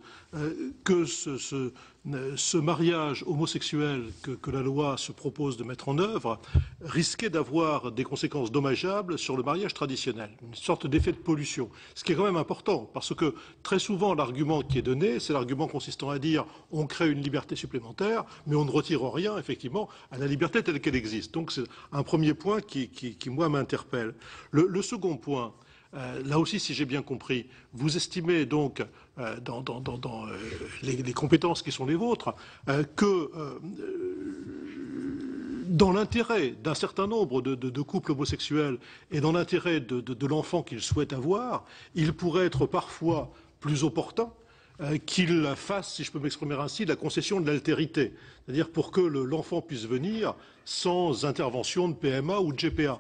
Que ce mariage homosexuel que la loi se propose de mettre en œuvre risquait d'avoir des conséquences dommageables sur le mariage traditionnel, une sorte d'effet de pollution. Ce qui est quand même important, parce que très souvent, l'argument qui est donné, c'est l'argument consistant à dire on crée une liberté supplémentaire, mais on ne retire rien, effectivement, à la liberté telle qu'elle existe. Donc, c'est un premier point qui moi, m'interpelle. Le second point, là aussi, si j'ai bien compris, vous estimez donc, dans les compétences qui sont les vôtres, que dans l'intérêt d'un certain nombre de couples homosexuels et dans l'intérêt de l'enfant qu'ils souhaitent avoir, il pourrait être parfois plus opportun qu'il fasse, si je peux m'exprimer ainsi, la concession de l'altérité, c'est-à-dire pour que l'enfant puisse venir sans intervention de PMA ou de GPA.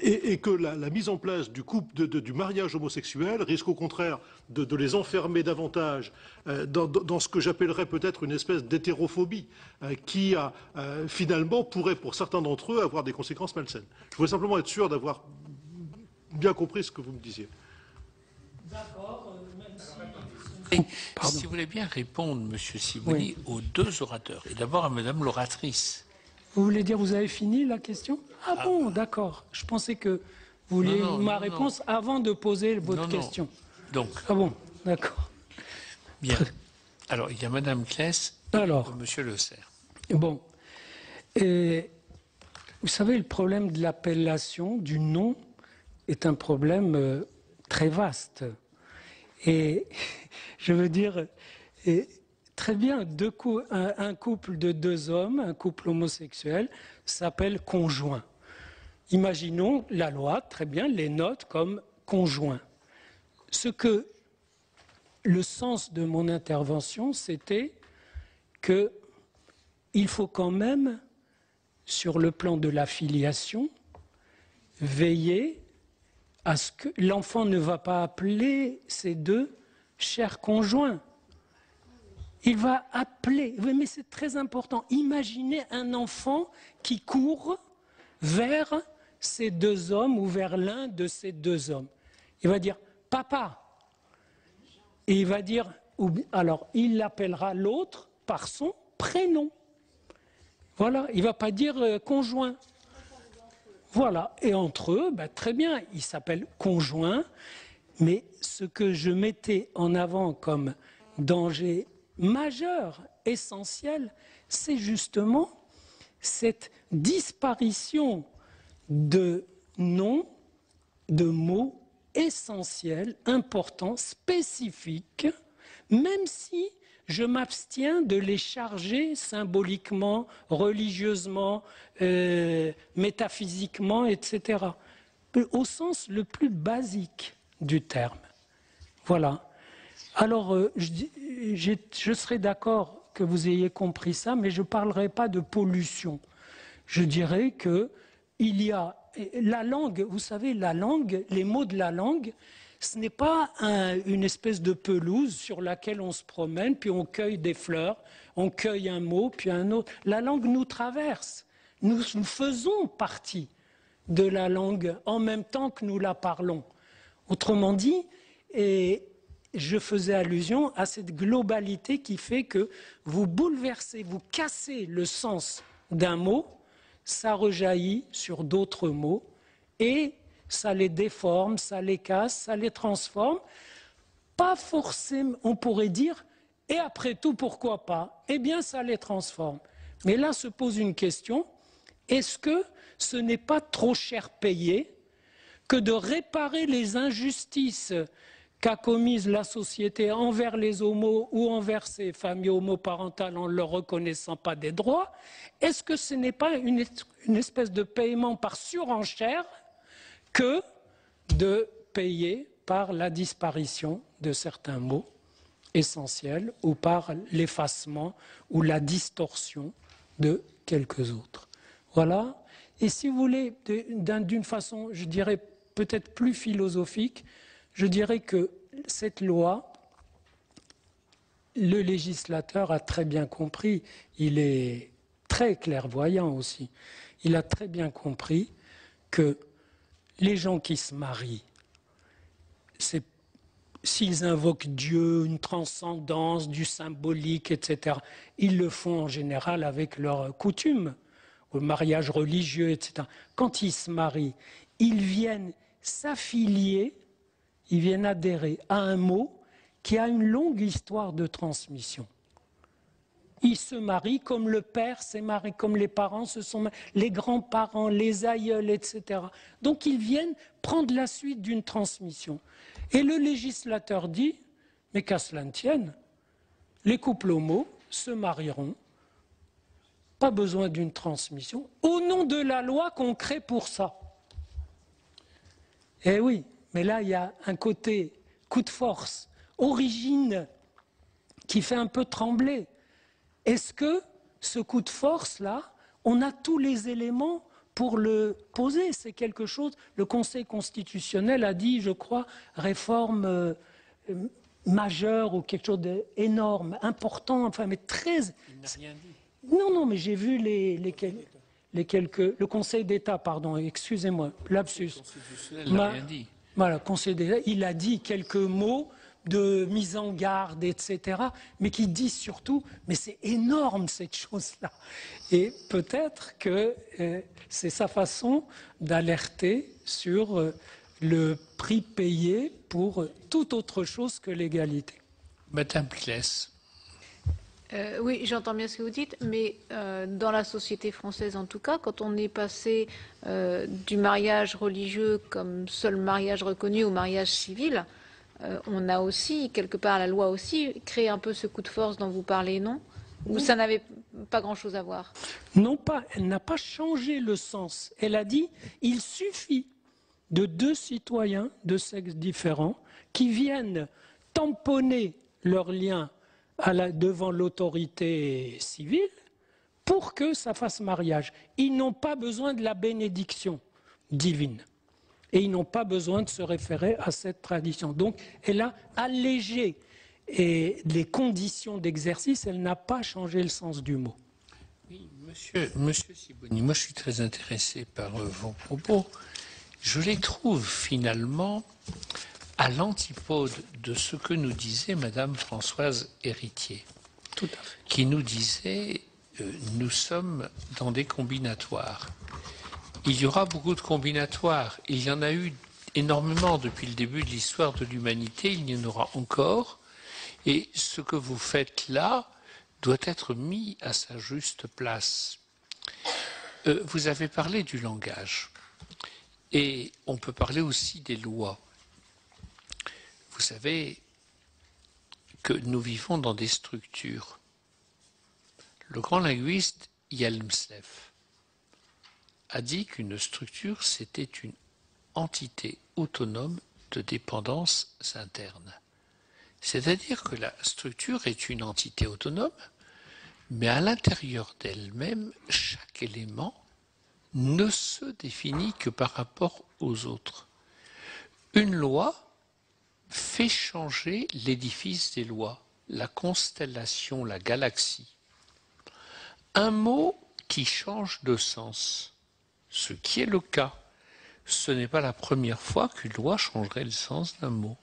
Et que la mise en place du mariage homosexuel risque au contraire de les enfermer davantage dans ce que j'appellerais peut-être une espèce d'hétérophobie qui finalement pourrait pour certains d'entre eux avoir des conséquences malsaines. Je voudrais simplement être sûr d'avoir bien compris ce que vous me disiez. D'accord. Si vous voulez bien répondre, Monsieur Sibony, aux deux orateurs, et d'abord à Madame l'oratrice. Vous voulez dire, vous avez fini la question? Ah bon, d'accord. Je pensais que vous vouliez ma réponse avant de poser votre question. Donc. Ah bon, d'accord. Bien. Alors, il y a Madame Claes et Monsieur Le Serre. Bon. Et, vous savez, le problème de l'appellation, du nom, est un problème très vaste. Et je veux dire, très bien, un couple de deux hommes, un couple homosexuel, s'appelle conjoint. Imaginons la loi, très bien, les note comme conjoint. Le sens de mon intervention, c'était qu'il faut quand même, sur le plan de la filiation, veiller à ce que l'enfant ne va pas appeler ses deux chers conjoints. Il va appeler, mais c'est très important, imaginez un enfant qui court vers ces deux hommes ou vers l'un de ces deux hommes. Il va dire « papa ». Et il va dire, alors il appellera l'autre par son prénom. Voilà, il ne va pas dire conjoint. Voilà, et entre eux, très bien, ils s'appellent conjoints, mais ce que je mettais en avant comme danger majeur, essentiel, c'est justement cette disparition de noms, de mots essentiels, importants, spécifiques, même si je m'abstiens de les charger symboliquement, religieusement, métaphysiquement, etc. Au sens le plus basique du terme. Voilà. Alors, je serais d'accord que vous ayez compris ça, mais je ne parlerai pas de pollution. Je dirais que il y a la langue, vous savez, la langue, les mots de la langue, ce n'est pas une espèce de pelouse sur laquelle on se promène, puis on cueille des fleurs, on cueille un mot, puis un autre. La langue nous traverse. Nous faisons partie de la langue en même temps que nous la parlons. Autrement dit, et je faisais allusion à cette globalité qui fait que vous bouleversez, vous cassez le sens d'un mot, ça rejaillit sur d'autres mots et ça les déforme, ça les casse, ça les transforme. Pas forcément, on pourrait dire, et après tout, pourquoi pas? Eh bien, ça les transforme. Mais là se pose une question, est-ce que ce n'est pas trop cher payé que de réparer les injustices qu'a commises la société envers les homos ou envers ces familles homoparentales en ne leur reconnaissant pas des droits? Est-ce que ce n'est pas une espèce de paiement par surenchère que de payer par la disparition de certains mots essentiels ou par l'effacement ou la distorsion de quelques autres? Voilà. Et si vous voulez, d'une façon, je dirais, peut-être plus philosophique, je dirais que cette loi, le législateur a très bien compris, il est très clairvoyant aussi, il a très bien compris que les gens qui se marient, s'ils invoquent Dieu, une transcendance, du symbolique, etc., ils le font en général avec leurs coutumes, le mariage religieux, etc. Quand ils se marient, ils viennent s'affilier, ils viennent adhérer à un mot qui a une longue histoire de transmission. Ils se marient comme le père s'est marié, comme les parents se sont mariés, les grands-parents, les aïeuls, etc. Donc ils viennent prendre la suite d'une transmission. Et le législateur dit, mais qu'à cela ne tienne, les couples homo se marieront, pas besoin d'une transmission, au nom de la loi qu'on crée pour ça. Eh oui, mais là il y a un côté coup de force, origine, qui fait un peu trembler. Est-ce que ce coup de force-là, on a tous les éléments pour le poser? C'est quelque chose, le Conseil constitutionnel a dit, je crois, réforme majeure ou quelque chose d'énorme, important, enfin, mais très... Il n'a rien dit. Non, mais j'ai vu le Conseil d'État, pardon, excusez-moi, lapsus. Le constitutionnel n'a rien dit. Voilà, le Conseil d'État, il a dit quelques mots de mise en garde, etc., mais qui disent surtout, mais c'est énorme cette chose-là. Et peut-être que c'est sa façon d'alerter sur le prix payé pour toute autre chose que l'égalité. Madame Pilès. Oui, j'entends bien ce que vous dites, mais dans la société française en tout cas, quand on est passé du mariage religieux comme seul mariage reconnu au mariage civil, on a aussi, quelque part, la loi aussi, créé un peu ce coup de force dont vous parlez, non? Ou ça n'avait pas grand-chose à voir? Non pas, elle n'a pas changé le sens. Elle a dit, il suffit de deux citoyens de sexes différents qui viennent tamponner leur lien devant l'autorité civile pour que ça fasse mariage. Ils n'ont pas besoin de la bénédiction divine. Et ils n'ont pas besoin de se référer à cette tradition. Donc, elle a allégé. et les conditions d'exercice, elle n'a pas changé le sens du mot. Oui, monsieur Sibony, moi je suis très intéressé par vos propos. Je les trouve finalement à l'antipode de ce que nous disait Madame Françoise Héritier, Tout à fait. qui nous disait nous sommes dans des combinatoires. Il y aura beaucoup de combinatoires. Il y en a eu énormément depuis le début de l'histoire de l'humanité. Il y en aura encore. Et ce que vous faites là doit être mis à sa juste place. Vous avez parlé du langage. Et on peut parler aussi des lois. Vous savez que nous vivons dans des structures. Le grand linguiste Hjelmslev a dit qu'une structure, c'était une entité autonome de dépendances internes. C'est-à-dire que la structure est une entité autonome, mais à l'intérieur d'elle-même, chaque élément ne se définit que par rapport aux autres. Une loi fait changer l'édifice des lois, la constellation, la galaxie. Un mot qui change de sens, ce qui est le cas. Ce n'est pas la première fois qu'une loi changerait le sens d'un mot.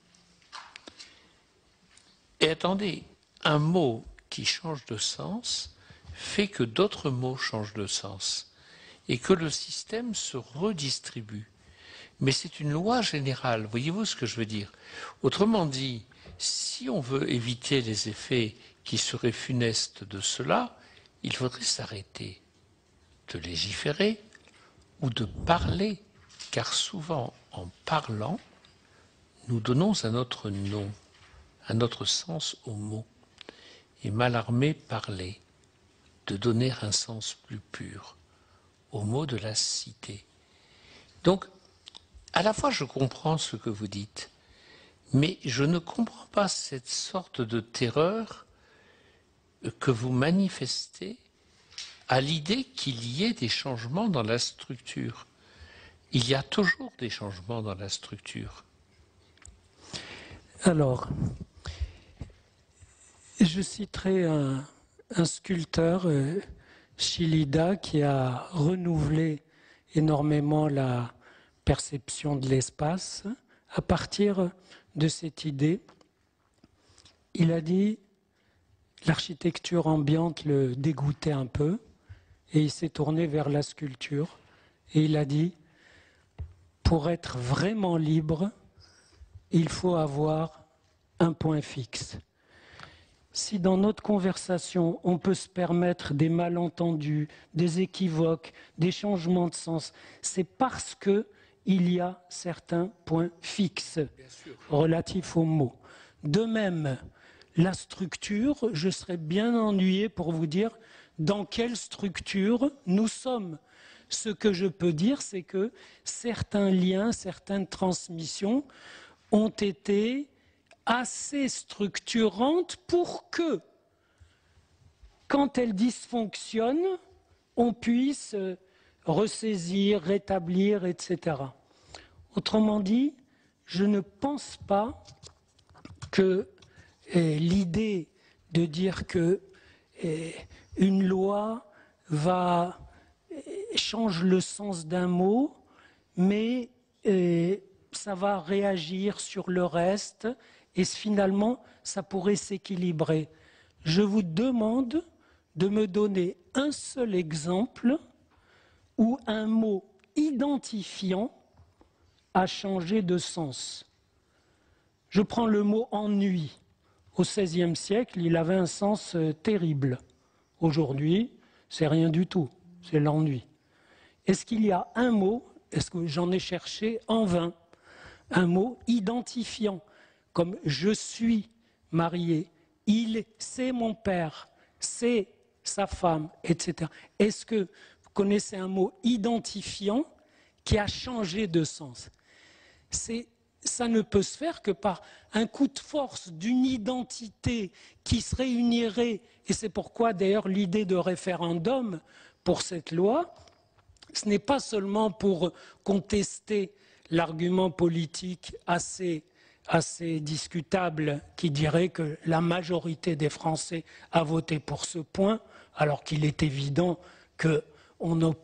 Et attendez, un mot qui change de sens fait que d'autres mots changent de sens et que le système se redistribue. Mais c'est une loi générale, voyez-vous ce que je veux dire? Autrement dit, si on veut éviter les effets qui seraient funestes de cela, il faudrait s'arrêter de légiférer ou de parler, car souvent, en parlant, nous donnons un autre nom, un autre sens au mot. Et Mallarmé parlait de donner un sens plus pur au mot de la cité. Donc, à la fois, je comprends ce que vous dites, mais je ne comprends pas cette sorte de terreur que vous manifestez à l'idée qu'il y ait des changements dans la structure. Il y a toujours des changements dans la structure. Alors, je citerai un sculpteur, Chillida, qui a renouvelé énormément la perception de l'espace à partir de cette idée. Il a dit l'architecture ambiante le dégoûtait un peu et il s'est tourné vers la sculpture et il a dit pour être vraiment libre, il faut avoir un point fixe. Si dans notre conversation, on peut se permettre des malentendus, des équivoques, des changements de sens, c'est parce qu'il y a certains points fixes relatifs aux mots. De même, la structure, je serais bien ennuyé pour vous dire dans quelle structure nous sommes. Ce que je peux dire, c'est que certains liens, certaines transmissions ont été assez structurantes pour que, quand elles dysfonctionnent, on puisse ressaisir, rétablir, etc. Autrement dit, je ne pense pas que l'idée de dire que une loi change le sens d'un mot, mais ça va réagir sur le reste et finalement, ça pourrait s'équilibrer. Je vous demande de me donner un seul exemple où un mot identifiant a changé de sens. Je prends le mot ennui. Au XVIe siècle, il avait un sens terrible. Aujourd'hui, c'est rien du tout, c'est l'ennui. Est-ce qu'il y a un mot, est-ce que j'en ai cherché en vain, un mot identifiant, comme je suis marié, c'est mon père, c'est sa femme, etc. Est-ce que vous connaissez un mot identifiant qui a changé de sens? Ça ne peut se faire que par un coup de force d'une identité qui se réunirait, et c'est pourquoi d'ailleurs l'idée de référendum pour cette loi, ce n'est pas seulement pour contester l'argument politique assez assez discutable qui dirait que la majorité des Français a voté pour ce point, alors qu'il est évident qu'on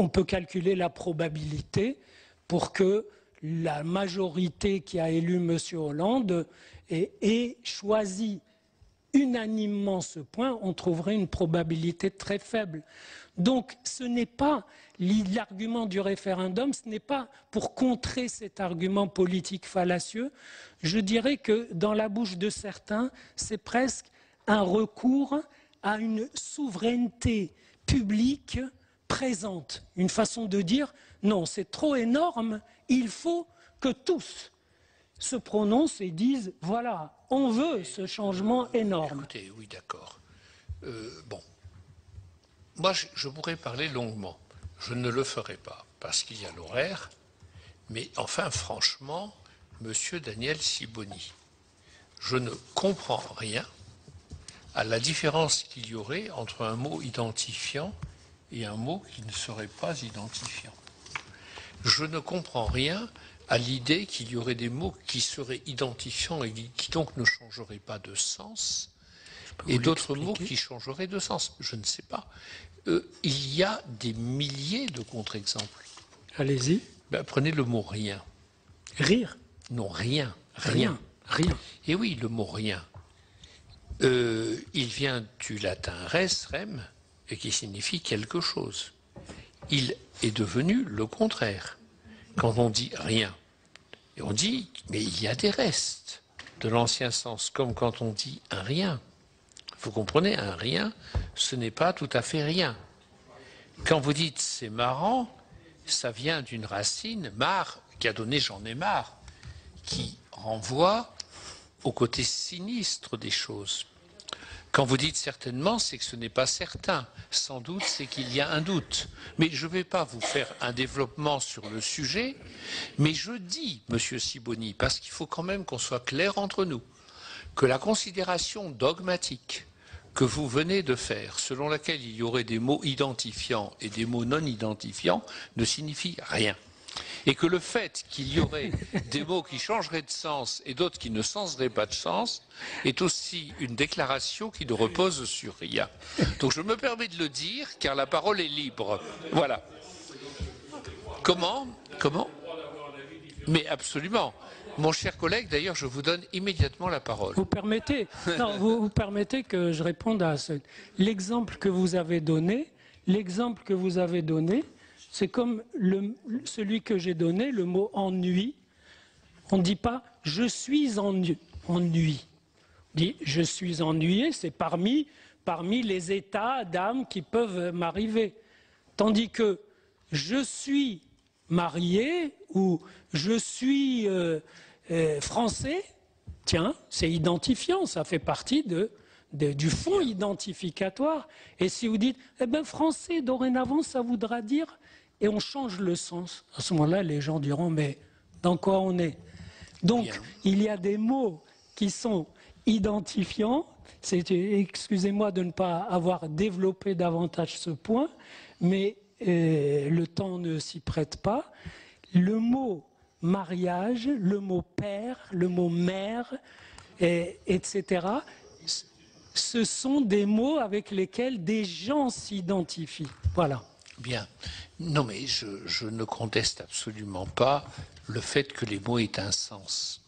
peut calculer la probabilité pour que la majorité qui a élu M. Hollande ait choisi unanimement ce point, on trouverait une probabilité très faible. Donc ce n'est pas l'argument du référendum, ce n'est pas pour contrer cet argument politique fallacieux. Je dirais que dans la bouche de certains, c'est presque un recours à une souveraineté publique présente, une façon de dire non, c'est trop énorme, il faut que tous se prononcent et disent voilà, on veut ce changement énorme. Écoutez, oui, d'accord. Bon. Moi, je pourrais parler longuement. Je ne le ferai pas, parce qu'il y a l'horaire. Mais enfin, franchement, Monsieur Daniel Sibony, je ne comprends rien à la différence qu'il y aurait entre un mot identifiant et un mot qui ne serait pas identifiant. Je ne comprends rien à l'idée qu'il y aurait des mots qui seraient identifiants et qui donc ne changeraient pas de sens, et d'autres mots qui changeraient de sens. Je ne sais pas. Il y a des milliers de contre-exemples. Allez-y. Ben, prenez le mot rien. Rire. Non, rien. Rien. Rien. Et oui, le mot rien. Il vient du latin res, rem, et qui signifie quelque chose. Il est devenu le contraire. Quand on dit rien, et on dit, mais il y a des restes de l'ancien sens, comme quand on dit un rien. Vous comprenez, un rien, ce n'est pas tout à fait rien. Quand vous dites c'est marrant, ça vient d'une racine, marre, qui a donné j'en ai marre, qui renvoie au côté sinistre des choses. Quand vous dites certainement, c'est que ce n'est pas certain. Sans doute, c'est qu'il y a un doute. Mais je ne vais pas vous faire un développement sur le sujet, mais je dis, Monsieur Sibony, parce qu'il faut quand même qu'on soit clair entre nous, que la considération dogmatique que vous venez de faire, selon laquelle il y aurait des mots identifiants et des mots non identifiants, ne signifie rien. Et que le fait qu'il y aurait des mots qui changeraient de sens et d'autres qui ne changeraient pas de sens est aussi une déclaration qui ne repose sur rien. Donc je me permets de le dire car la parole est libre. Voilà. Comment ? Mais absolument. Mon cher collègue, d'ailleurs, je vous donne immédiatement la parole. Vous permettez, non, vous permettez que je réponde à l'exemple que vous avez donné. L'exemple que vous avez donné, c'est comme celui que j'ai donné, le mot ennui. On ne dit pas « je suis ennuyé ». On dit « je suis ennuyé », c'est parmi les états d'âme qui peuvent m'arriver. Tandis que « je suis marié » ou « je suis français », tiens, c'est identifiant, ça fait partie du fond identificatoire. Et si vous dites « eh bien, français, dorénavant, ça voudra dire… » et on change le sens. À ce moment-là, les gens diront, mais dans quoi on est? Donc, bien. Il y a des mots qui sont identifiants. Excusez-moi de ne pas avoir développé davantage ce point, mais le temps ne s'y prête pas. Le mot mariage, le mot père, le mot mère, etc., ce sont des mots avec lesquels des gens s'identifient. Voilà. Bien. Non, mais je ne conteste absolument pas le fait que les mots aient un sens.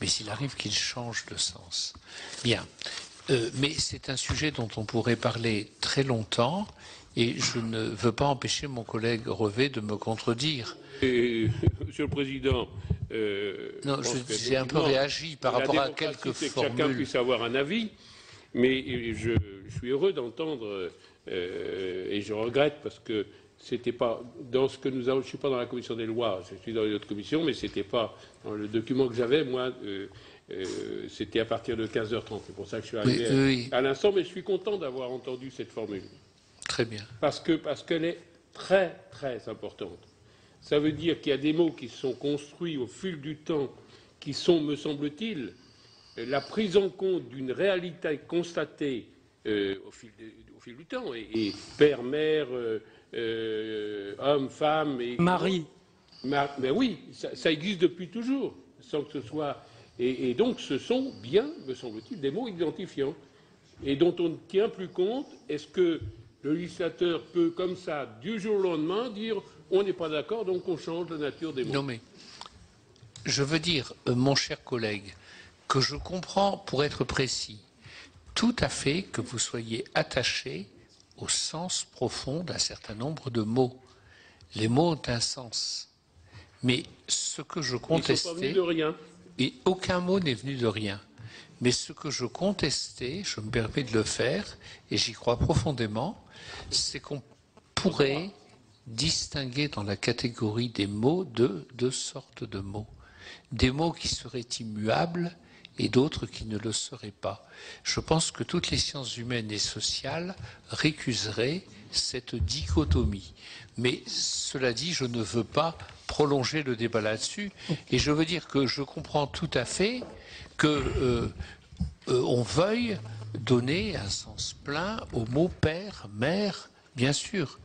Mais s'il arrive qu'ils changent de sens. Bien. Mais c'est un sujet dont on pourrait parler très longtemps et je ne veux pas empêcher mon collègue Revet de me contredire. Monsieur le Président, non, j'ai un peu réagi par rapport à quelques formules. Chacun puisse avoir un avis, mais je suis heureux d'entendre et je regrette parce que c'était pas dans ce que nous avons. Je suis pas dans la commission des lois, je suis dans une autre commission, mais c'était pas dans le document que j'avais moi. C'était à partir de 15h30. C'est pour ça que je suis arrivé à l'instant, mais je suis content d'avoir entendu cette formule. Très bien. Parce qu'elle est très très importante. Ça veut dire qu'il y a des mots qui sont construits au fil du temps, qui sont, me semble-t-il, la prise en compte d'une réalité constatée au fil du temps. Et père, mère, homme, femme... Et, Marie. Mais oui, ça existe depuis toujours. sans que ce soit... Et donc ce sont bien, me semble-t-il, des mots identifiants et dont on ne tient plus compte. Est-ce que le législateur peut, comme ça, du jour au lendemain, dire on n'est pas d'accord, donc on change la nature des mots? Non mais, je veux dire, mon cher collègue, que je comprends, pour être précis, tout à fait que vous soyez attaché au sens profond d'un certain nombre de mots. Les mots ont un sens. Mais ce que je contestais... Ils ne sont pas venus de rien. Et aucun mot n'est venu de rien. Mais ce que je contestais, je me permets de le faire, et j'y crois profondément, c'est qu'on pourrait distinguer dans la catégorie des mots deux sortes de mots. Des mots qui seraient immuables et d'autres qui ne le seraient pas. Je pense que toutes les sciences humaines et sociales récuseraient cette dichotomie. Mais cela dit, je ne veux pas prolonger le débat là-dessus. Et je veux dire que je comprends tout à fait que on veuille donner un sens plein aux mots père, mère, bien sûr.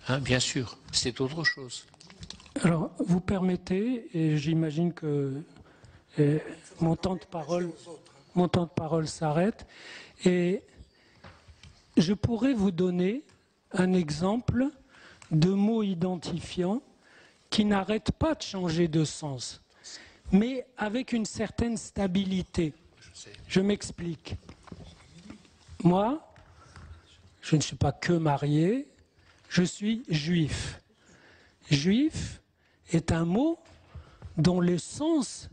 Hein, bien sûr, c'est autre chose. Alors, vous permettez, et j'imagine que mon temps de parole s'arrête, et je pourrais vous donner un exemple de mots identifiants qui n'arrêtent pas de changer de sens, mais avec une certaine stabilité. Je m'explique. Moi, je ne suis pas que marié, je suis juif. Juif est un mot dont le sens,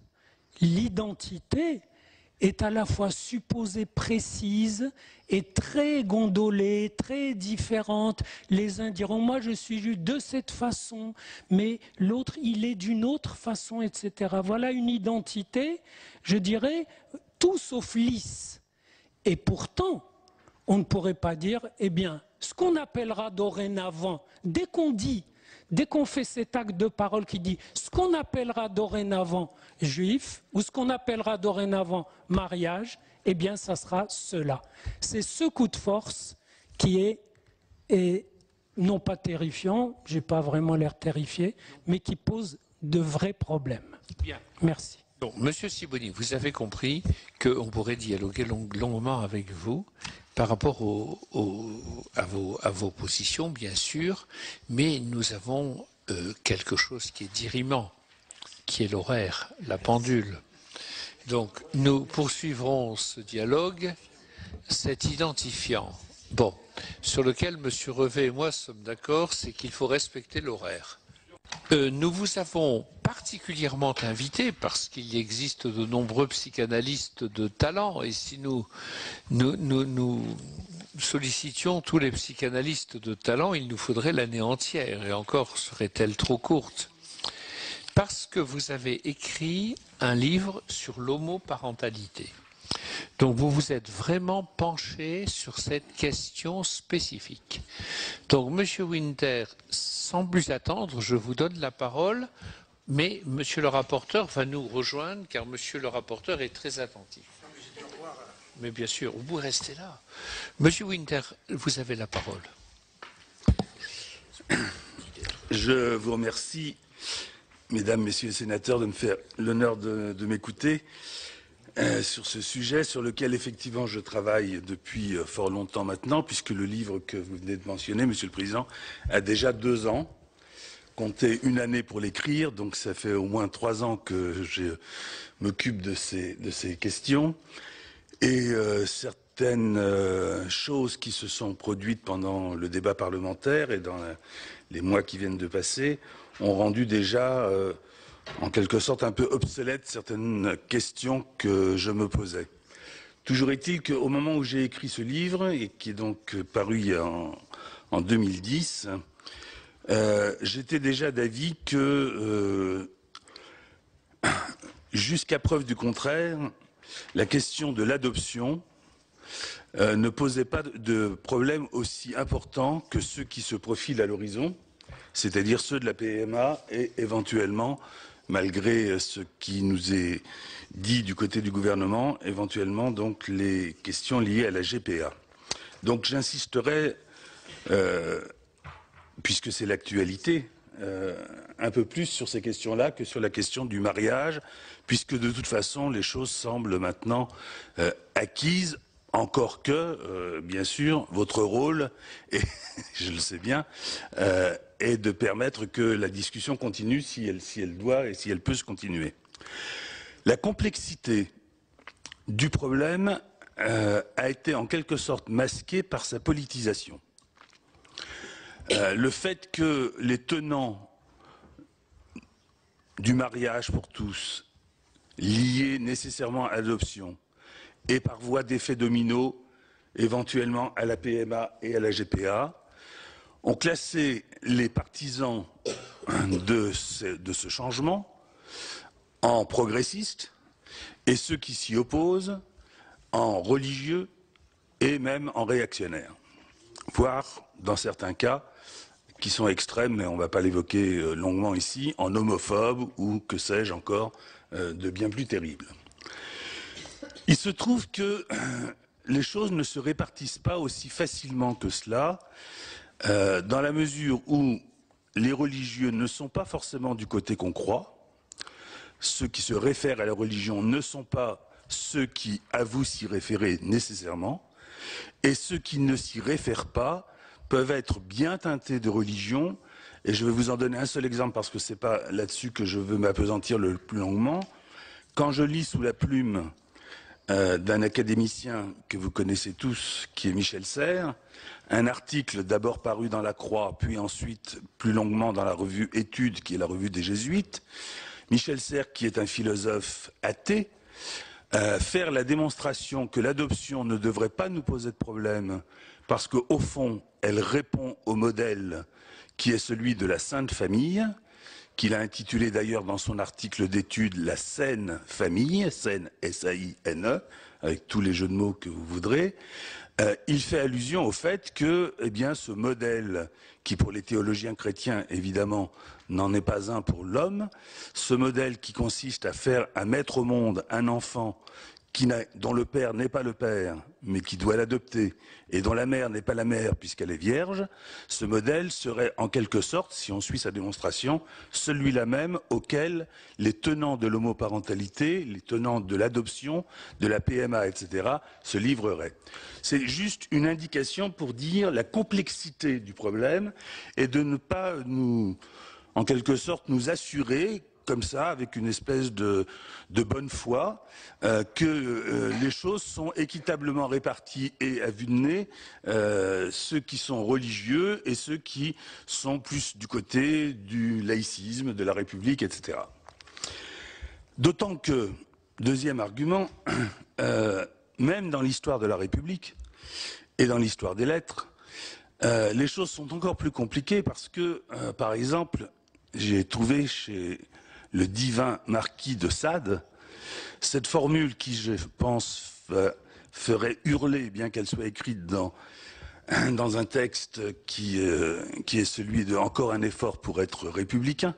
l'identité, est à la fois supposée précise et très gondolée, très différente. Les uns diront, moi je suis juif de cette façon, mais l'autre, il est d'une autre façon, etc. Voilà une identité, je dirais, tout sauf lisse. Et pourtant, on ne pourrait pas dire, eh bien, ce qu'on appellera dorénavant, dès qu'on fait cet acte de parole qui dit ce qu'on appellera dorénavant juif ou ce qu'on appellera dorénavant mariage, eh bien ça sera cela. C'est ce coup de force qui est non pas terrifiant, je n'ai pas vraiment l'air terrifié, mais qui pose de vrais problèmes. Bien. Merci. Bon, Monsieur Sibony, vous avez compris qu'on pourrait dialoguer longuement avec vous par rapport à vos positions, bien sûr, mais nous avons quelque chose qui est dirimant, qui est l'horaire, la pendule. Donc, nous poursuivrons ce dialogue, cet identifiant. Bon, sur lequel M. Revet et moi sommes d'accord, c'est qu'il faut respecter l'horaire. Nous vous avons particulièrement invité parce qu'il existe de nombreux psychanalystes de talent et si nous sollicitions tous les psychanalystes de talent, il nous faudrait l'année entière et encore serait-elle trop courte. Parce que vous avez écrit un livre sur l'homoparentalité. Donc vous vous êtes vraiment penché sur cette question spécifique. Donc Monsieur Winter, sans plus attendre, je vous donne la parole, mais Monsieur le rapporteur va nous rejoindre car Monsieur le rapporteur est très attentif. Mais bien sûr, vous pouvez rester là. Monsieur Winter, vous avez la parole. Je vous remercie, Mesdames, Messieurs les sénateurs, de me faire l'honneur de m'écouter. Sur ce sujet sur lequel effectivement je travaille depuis fort longtemps maintenant, puisque le livre que vous venez de mentionner, Monsieur le Président, a déjà 2 ans, compté 1 année pour l'écrire, donc ça fait au moins 3 ans que je m'occupe de ces questions. Et certaines choses qui se sont produites pendant le débat parlementaire et dans les mois qui viennent de passer ont rendu déjà en quelque sorte un peu obsolète certaines questions que je me posais. Toujours est-il qu'au moment où j'ai écrit ce livre, et qui est donc paru en 2010, j'étais déjà d'avis que, jusqu'à preuve du contraire, la question de l'adoption ne posait pas de problème aussi important que ceux qui se profilent à l'horizon, c'est-à-dire ceux de la PMA et éventuellement, malgré ce qui nous est dit du côté du gouvernement, éventuellement donc les questions liées à la GPA. Donc j'insisterai, puisque c'est l'actualité, un peu plus sur ces questions-là que sur la question du mariage, puisque de toute façon, les choses semblent maintenant acquises, encore que, bien sûr, votre rôle, et je le sais bien, est de permettre que la discussion continue si elle doit et si elle peut se continuer. La complexité du problème a été en quelque sorte masquée par sa politisation. Le fait que les tenants du mariage pour tous, liés nécessairement à l'adoption, et par voie d'effet domino, éventuellement à la PMA et à la GPA, ont classé les partisans de ce changement en progressistes et ceux qui s'y opposent en religieux et même en réactionnaires, voire, dans certains cas, qui sont extrêmes, mais on ne va pas l'évoquer longuement ici, en homophobes ou que sais-je encore de bien plus terrible. Il se trouve que les choses ne se répartissent pas aussi facilement que cela, dans la mesure où les religieux ne sont pas forcément du côté qu'on croit, ceux qui se réfèrent à la religion ne sont pas ceux qui avouent s'y référer nécessairement, et ceux qui ne s'y réfèrent pas peuvent être bien teintés de religion, et je vais vous en donner un seul exemple parce que ce n'est pas là-dessus que je veux m'appesantir le plus longuement. Quand je lis sous la plume d'un académicien que vous connaissez tous, qui est Michel Serres, un article d'abord paru dans La Croix, puis ensuite plus longuement dans la revue Études, qui est la revue des Jésuites, Michel Serres, qui est un philosophe athée, faire la démonstration que l'adoption ne devrait pas nous poser de problème parce qu'au fond, elle répond au modèle qui est celui de la Sainte Famille, qu'il a intitulé d'ailleurs dans son article d'étude la Saine Famille, Saine S-A-I-N-E, avec tous les jeux de mots que vous voudrez. Il fait allusion au fait que, eh bien, ce modèle, qui pour les théologiens chrétiens, évidemment, n'en est pas un pour l'homme, ce modèle qui consiste à mettre au monde un enfant dont le père n'est pas le père, mais qui doit l'adopter, et dont la mère n'est pas la mère puisqu'elle est vierge, ce modèle serait en quelque sorte, si on suit sa démonstration, celui-là même auquel les tenants de l'homoparentalité, les tenants de l'adoption, de la PMA, etc., se livreraient. C'est juste une indication pour dire la complexité du problème et de ne pas nous, en quelque sorte, nous assurer comme ça, avec une espèce de bonne foi, que les choses sont équitablement réparties et à vue de nez, ceux qui sont religieux et ceux qui sont plus du côté du laïcisme, de la République, etc. D'autant que, deuxième argument, même dans l'histoire de la République et dans l'histoire des lettres, les choses sont encore plus compliquées parce que, par exemple, j'ai trouvé chez le divin marquis de Sade cette formule qui, je pense, ferait hurler, bien qu'elle soit écrite dans un texte qui est celui de « Encore un effort pour être républicain »,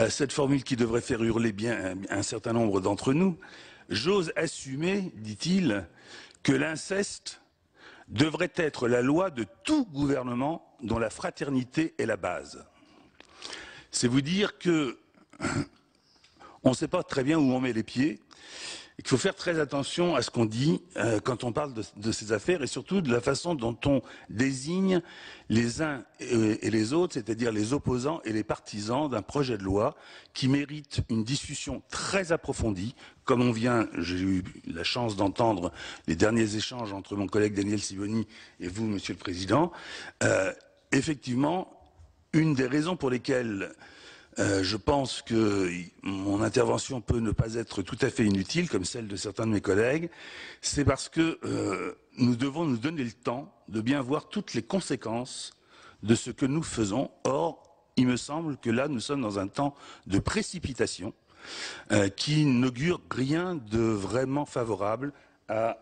cette formule qui devrait faire hurler bien un certain nombre d'entre nous. J'ose assumer, dit-il, que l'inceste devrait être la loi de tout gouvernement dont la fraternité est la base. C'est vous dire que on ne sait pas très bien où on met les pieds, et qu'il faut faire très attention à ce qu'on dit quand on parle de ces affaires, et surtout de la façon dont on désigne les uns et les autres, c'est-à-dire les opposants et les partisans d'un projet de loi qui mérite une discussion très approfondie, comme j'ai eu la chance d'entendre les derniers échanges entre mon collègue Daniel Sibony et vous, Monsieur le Président. Effectivement, une des raisons pour lesquelles je pense que mon intervention peut ne pas être tout à fait inutile, comme celle de certains de mes collègues, c'est parce que nous devons nous donner le temps de bien voir toutes les conséquences de ce que nous faisons. Or, il me semble que là, nous sommes dans un temps de précipitation qui n'augure rien de vraiment favorable à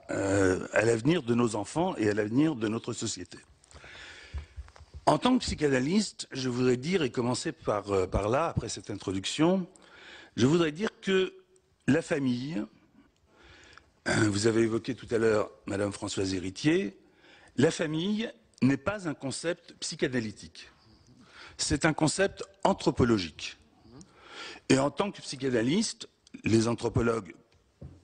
l'avenir de nos enfants et à l'avenir de notre société. En tant que psychanalyste, je voudrais dire, et commencer par là, après cette introduction, je voudrais dire que la famille, vous avez évoqué tout à l'heure Madame Françoise Héritier, la famille n'est pas un concept psychanalytique. c'est un concept anthropologique. Et en tant que psychanalyste, les anthropologues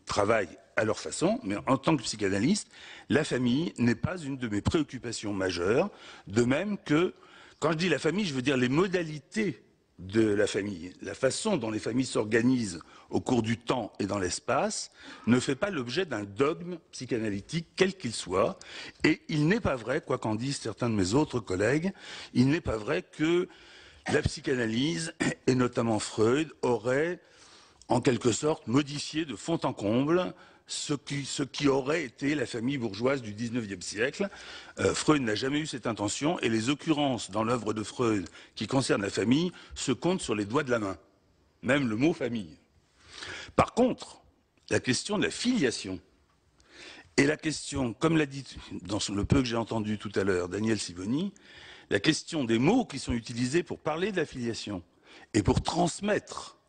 travaillent à leur façon, mais en tant que psychanalyste, la famille n'est pas une de mes préoccupations majeures, de même que, quand je dis la famille, je veux dire les modalités de la famille. La façon dont les familles s'organisent au cours du temps et dans l'espace ne fait pas l'objet d'un dogme psychanalytique, quel qu'il soit, et il n'est pas vrai, quoi qu'en disent certains de mes autres collègues, il n'est pas vrai que la psychanalyse, et notamment Freud, aurait en quelque sorte modifié de fond en comble ce qui aurait été la famille bourgeoise du XIXe siècle. Freud n'a jamais eu cette intention, et les occurrences dans l'œuvre de Freud qui concernent la famille se comptent sur les doigts de la main, même le mot famille. Par contre, la question de la filiation et la question, comme l'a dit dans le peu que j'ai entendu tout à l'heure Daniel Sibony, la question des mots qui sont utilisés pour parler de la filiation et pour transmettre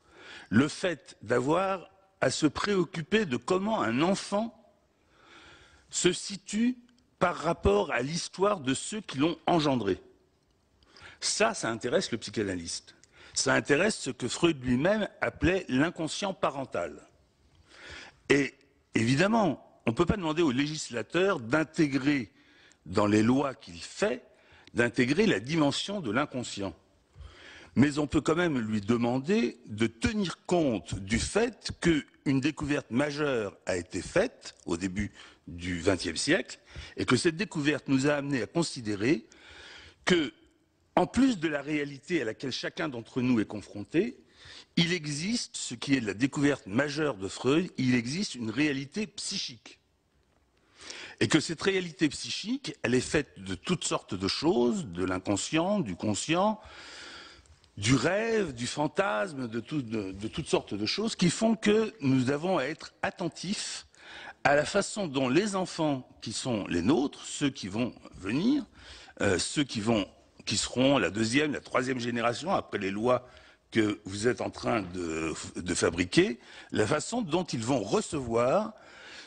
le fait d'avoir à se préoccuper de comment un enfant se situe par rapport à l'histoire de ceux qui l'ont engendré. Ça intéresse le psychanalyste. Ça intéresse ce que Freud lui-même appelait l'inconscient parental. Et évidemment, on ne peut pas demander au législateur d'intégrer dans les lois qu'il fait, d'intégrer la dimension de l'inconscient. Mais on peut quand même lui demander de tenir compte du fait qu'une découverte majeure a été faite au début du XXe siècle et que cette découverte nous a amené à considérer que, en plus de la réalité à laquelle chacun d'entre nous est confronté, il existe, ce qui est la découverte majeure de Freud, il existe une réalité psychique. Et que cette réalité psychique, elle est faite de toutes sortes de choses, de l'inconscient, du conscient, du rêve, du fantasme, de toutes sortes de choses qui font que nous avons à être attentifs à la façon dont les enfants qui sont les nôtres, ceux qui vont venir, ceux qui seront la deuxième, la troisième génération après les lois que vous êtes en train de fabriquer, la façon dont ils vont recevoir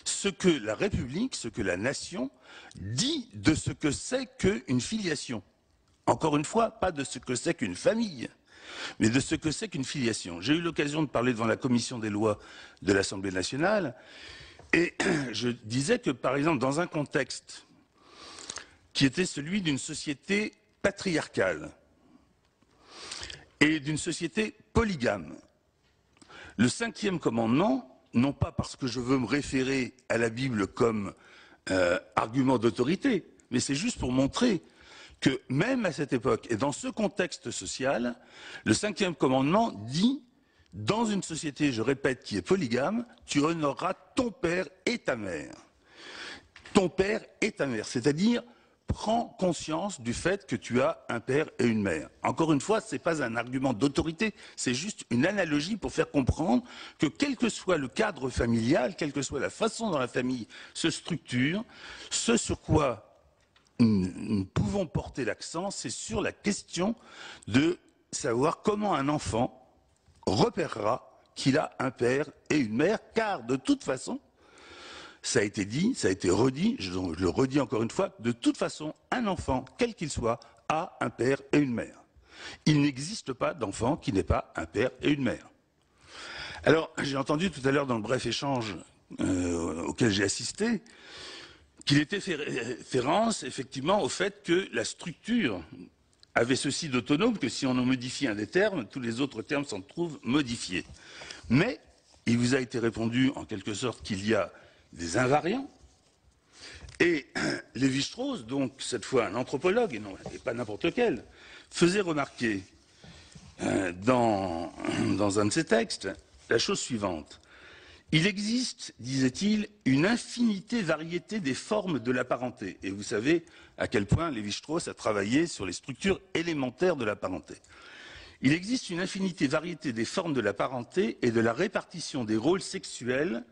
ce que la République, ce que la nation dit de ce que c'est qu'une filiation. Encore une fois, pas de ce que c'est qu'une famille, mais de ce que c'est qu'une filiation. J'ai eu l'occasion de parler devant la commission des lois de l'Assemblée nationale, et je disais que, par exemple, dans un contexte qui était celui d'une société patriarcale et d'une société polygame, le 5e commandement, non pas parce que je veux me référer à la Bible comme argument d'autorité, mais c'est juste pour montrer que même à cette époque et dans ce contexte social, le 5e commandement dit, dans une société, je répète, qui est polygame, tu honoreras ton père et ta mère. Ton père et ta mère, c'est-à-dire prends conscience du fait que tu as un père et une mère. Encore une fois, ce n'est pas un argument d'autorité, c'est juste une analogie pour faire comprendre que quel que soit le cadre familial, quelle que soit la façon dont la famille se structure, ce sur quoi nous pouvons porter l'accent, c'est sur la question de savoir comment un enfant repérera qu'il a un père et une mère, car de toute façon, ça a été dit, ça a été redit, je le redis encore une fois, de toute façon, un enfant, quel qu'il soit, a un père et une mère. Il n'existe pas d'enfant qui n'ait pas un père et une mère. Alors, j'ai entendu tout à l'heure dans le bref échange auquel j'ai assisté, qu'il était fait référence effectivement au fait que la structure avait ceci d'autonome que si on en modifie un des termes, tous les autres termes s'en trouvent modifiés. Mais il vous a été répondu en quelque sorte qu'il y a des invariants. Et Lévi-Strauss, donc cette fois un anthropologue, et pas n'importe lequel, faisait remarquer dans un de ses textes la chose suivante. Il existe, disait-il, une infinité variété des formes de la parenté. Et vous savez à quel point Lévi-Strauss a travaillé sur les structures élémentaires de la parenté. Il existe une infinité variété des formes de la parenté et de la répartition des rôles sexuels,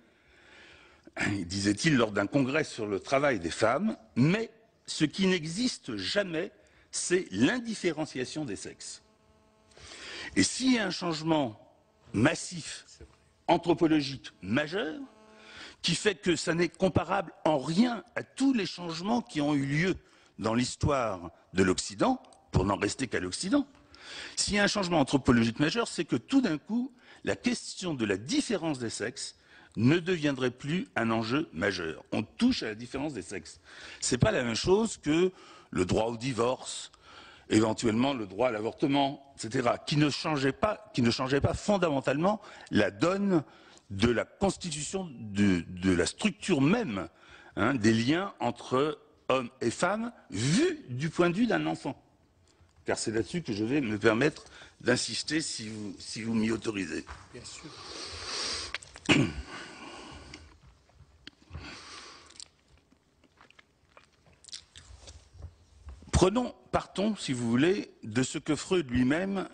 disait-il lors d'un congrès sur le travail des femmes, mais ce qui n'existe jamais, c'est l'indifférenciation des sexes. Et s'il y a un changement massif anthropologique majeur, qui fait que ça n'est comparable en rien à tous les changements qui ont eu lieu dans l'histoire de l'Occident, pour n'en rester qu'à l'Occident, S'il y a un changement anthropologique majeur, c'est que tout d'un coup, la question de la différence des sexes ne deviendrait plus un enjeu majeur. On touche à la différence des sexes. C'est pas la même chose que le droit au divorce, éventuellement le droit à l'avortement, etc., qui ne changeait pas fondamentalement la donne de la constitution de la structure même, hein, des liens entre hommes et femmes, vus du point de vue d'un enfant. Car c'est là-dessus que je vais me permettre d'insister si vous m'y autorisez. Bien sûr. Partons, si vous voulez, de ce que Freud lui-même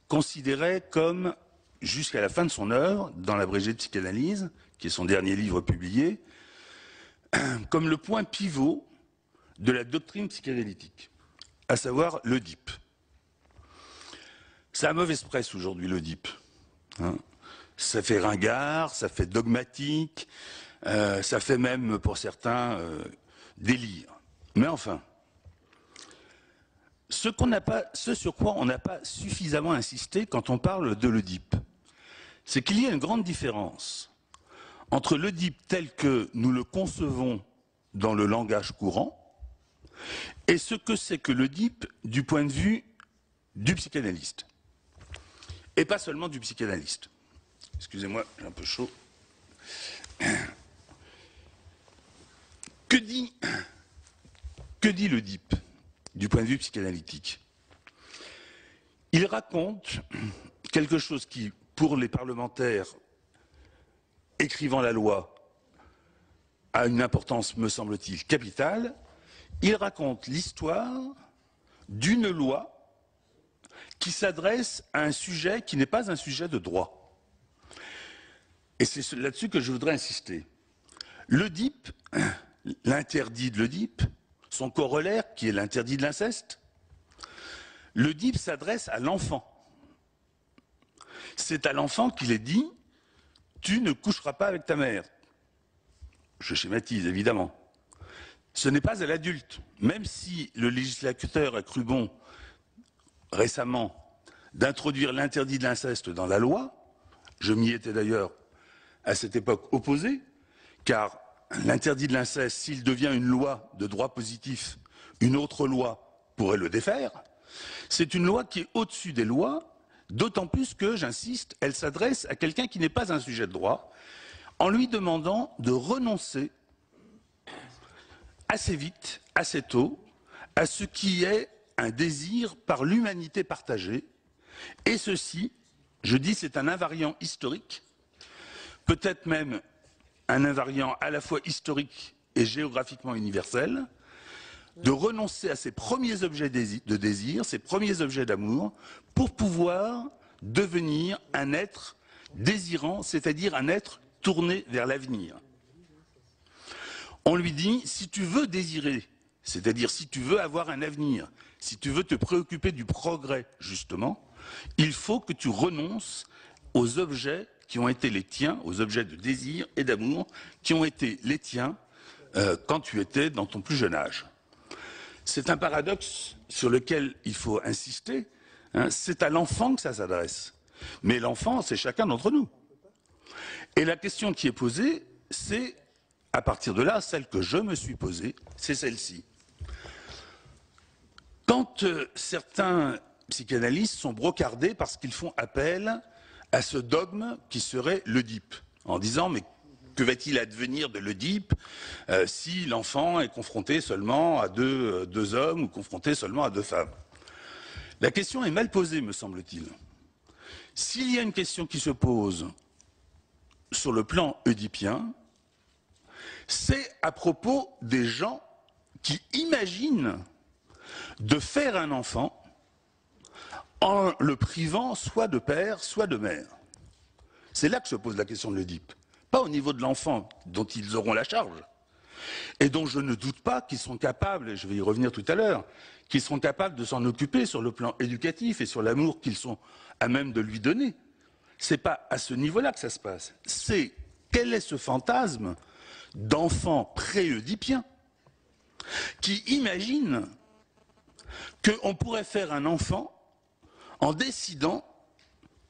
considérait comme, jusqu'à la fin de son œuvre, dans l'abrégé de psychanalyse, qui est son dernier livre publié, comme le point pivot de la doctrine psychanalytique, à savoir l'Oedipe. Ça a mauvaise presse aujourd'hui, l'Oedipe. Hein, ça fait ringard, ça fait dogmatique, ça fait même, pour certains, délire. Mais enfin, ce sur quoi on n'a pas suffisamment insisté quand on parle de l'Oedipe, c'est qu'il y a une grande différence entre l'Oedipe tel que nous le concevons dans le langage courant et ce que c'est que l'Oedipe du point de vue du psychanalyste. Et pas seulement du psychanalyste. Excusez-moi, j'ai un peu chaud. Que dit l'Oedipe du point de vue psychanalytique? Il raconte quelque chose qui, pour les parlementaires écrivant la loi, a une importance, me semble-t-il, capitale. Il raconte l'histoire d'une loi qui s'adresse à un sujet qui n'est pas un sujet de droit. Et c'est là-dessus que je voudrais insister. L'Oedipe, l'interdit de l'Oedipe, son corollaire, qui est l'interdit de l'inceste, l'Oedipe s'adresse à l'enfant. C'est à l'enfant qu'il est dit « tu ne coucheras pas avec ta mère ». Je schématise, évidemment. Ce n'est pas à l'adulte. Même si le législateur a cru bon, récemment, d'introduire l'interdit de l'inceste dans la loi, je m'y étais d'ailleurs à cette époque opposé, car l'interdit de l'inceste, s'il devient une loi de droit positif, une autre loi pourrait le défaire. C'est une loi qui est au-dessus des lois, d'autant plus que, j'insiste, elle s'adresse à quelqu'un qui n'est pas un sujet de droit, en lui demandant de renoncer assez vite, assez tôt, à ce qui est un désir par l'humanité partagée. Et ceci, je dis, c'est un invariant historique, peut-être même un invariant à la fois historique et géographiquement universel, de renoncer à ses premiers objets de désir, ses premiers objets d'amour, pour pouvoir devenir un être désirant, c'est-à-dire un être tourné vers l'avenir. On lui dit, si tu veux désirer, c'est-à-dire si tu veux avoir un avenir, si tu veux te préoccuper du progrès, justement, il faut que tu renonces aux objets qui ont été les tiens, aux objets de désir et d'amour, qui ont été les tiens quand tu étais dans ton plus jeune âge. C'est un paradoxe sur lequel il faut insister. Hein, c'est à l'enfant que ça s'adresse. Mais l'enfant, c'est chacun d'entre nous. Et la question qui est posée, c'est, à partir de là, celle que je me suis posée, c'est celle-ci. Quand certains psychanalystes sont brocardés parce qu'ils font appel à ce dogme qui serait l'Oedipe, en disant, mais que va-t-il advenir de l'Oedipe si l'enfant est confronté seulement à deux hommes ou confronté seulement à deux femmes? La question est mal posée, me semble-t-il. S'il y a une question qui se pose sur le plan oedipien, c'est à propos des gens qui imaginent de faire un enfant en le privant soit de père, soit de mère. C'est là que se pose la question de l'Oedipe. Pas au niveau de l'enfant dont ils auront la charge, et dont je ne doute pas qu'ils sont capables, et je vais y revenir tout à l'heure, qu'ils seront capables de s'en occuper sur le plan éducatif et sur l'amour qu'ils sont à même de lui donner. C'est pas à ce niveau-là que ça se passe. C'est quel est ce fantasme d'enfant pré-oedipien qui imagine qu'on pourrait faire un enfant en décidant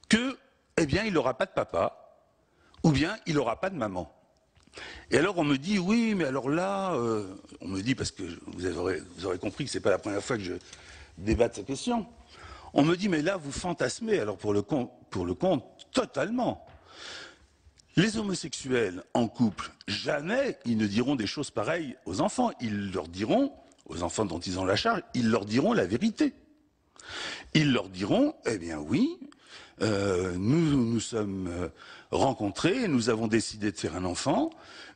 que, eh bien, il n'aura pas de papa, ou bien il n'aura pas de maman. Et alors on me dit, oui, mais alors là, on me dit, parce que vous aurez compris que ce n'est pas la première fois que je débat de cette question, on me dit, mais là, vous fantasmez, alors pour le compte, totalement. Les homosexuels en couple, jamais ils ne diront des choses pareilles aux enfants. Ils leur diront, aux enfants dont ils ont la charge, ils leur diront la vérité. Ils leur diront, eh bien oui, nous sommes rencontrés, nous avons décidé de faire un enfant,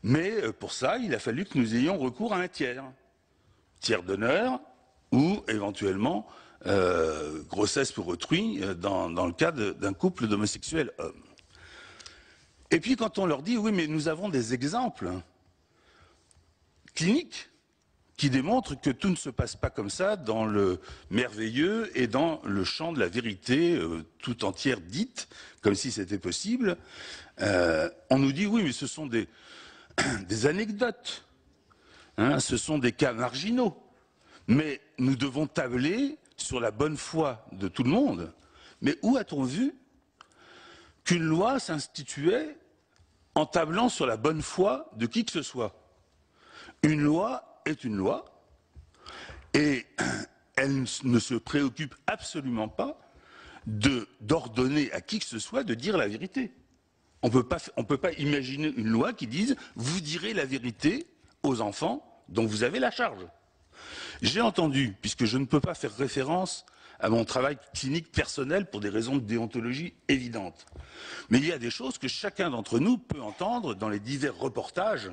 mais pour ça, il a fallu que nous ayons recours à un tiers d'honneur, ou éventuellement grossesse pour autrui dans le cas d'un couple d'homosexuels hommes. Et puis quand on leur dit, oui, mais nous avons des exemples cliniques qui démontrent que tout ne se passe pas comme ça dans le merveilleux et dans le champ de la vérité tout entière dite, comme si c'était possible, on nous dit, oui, mais ce sont des anecdotes, hein, ce sont des cas marginaux, mais nous devons tabler sur la bonne foi de tout le monde. Mais où a-t-on vu qu'une loi s'instituait en tablant sur la bonne foi de qui que ce soit? Une loi est une loi et elle ne se préoccupe absolument pas d'ordonner à qui que ce soit de dire la vérité. On ne peut pas imaginer une loi qui dise « vous direz la vérité aux enfants dont vous avez la charge ». J'ai entendu, puisque je ne peux pas faire référence à mon travail clinique personnel pour des raisons de déontologie évidentes, mais il y a des choses que chacun d'entre nous peut entendre dans les divers reportages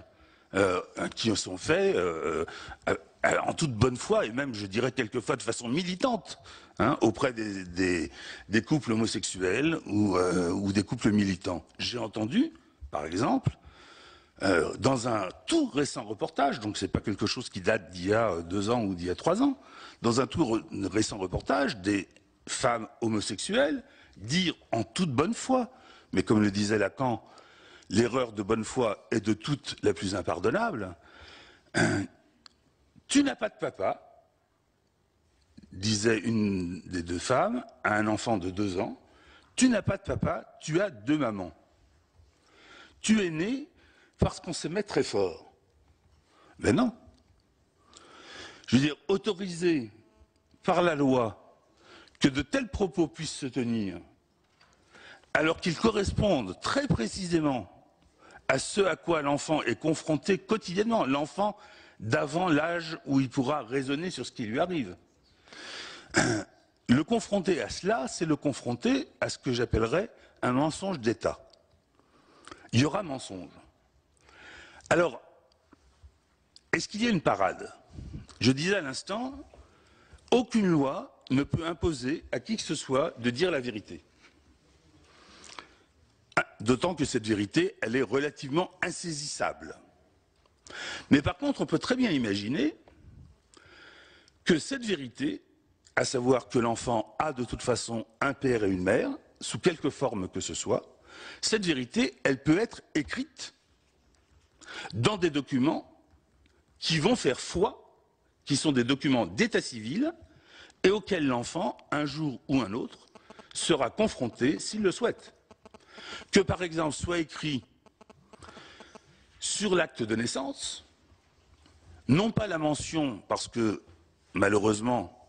qui sont faits en toute bonne foi et même, je dirais, quelquefois de façon militante auprès des couples homosexuels ou des couples militants. J'ai entendu, par exemple, dans un tout récent reportage, donc c'est pas quelque chose qui date d'il y a 2 ans ou d'il y a 3 ans, dans un tout récent reportage, des femmes homosexuelles dire en toute bonne foi, mais comme le disait Lacan, l'erreur de bonne foi est de toutes la plus impardonnable. Tu n'as pas de papa, disait une des 2 femmes à un enfant de 2 ans, tu n'as pas de papa, tu as 2 mamans. Tu es né parce qu'on s'aimait très fort. Ben non. Je veux dire, autoriser par la loi que de tels propos puissent se tenir, alors qu'ils correspondent très précisément à ce à quoi l'enfant est confronté quotidiennement, l'enfant d'avant l'âge où il pourra raisonner sur ce qui lui arrive. Le confronter à cela, c'est le confronter à ce que j'appellerais un mensonge d'État. Il y aura mensonge. Alors, est-ce qu'il y a une parade? Je disais à l'instant, aucune loi ne peut imposer à qui que ce soit de dire la vérité. D'autant que cette vérité, elle est relativement insaisissable. Mais par contre, on peut très bien imaginer que cette vérité, à savoir que l'enfant a de toute façon un père et une mère, sous quelque forme que ce soit, cette vérité, elle peut être écrite dans des documents qui vont faire foi, qui sont des documents d'état civil et auxquels l'enfant, un jour ou un autre, sera confronté s'il le souhaite. Que par exemple soit écrit sur l'acte de naissance, non pas la mention, parce que malheureusement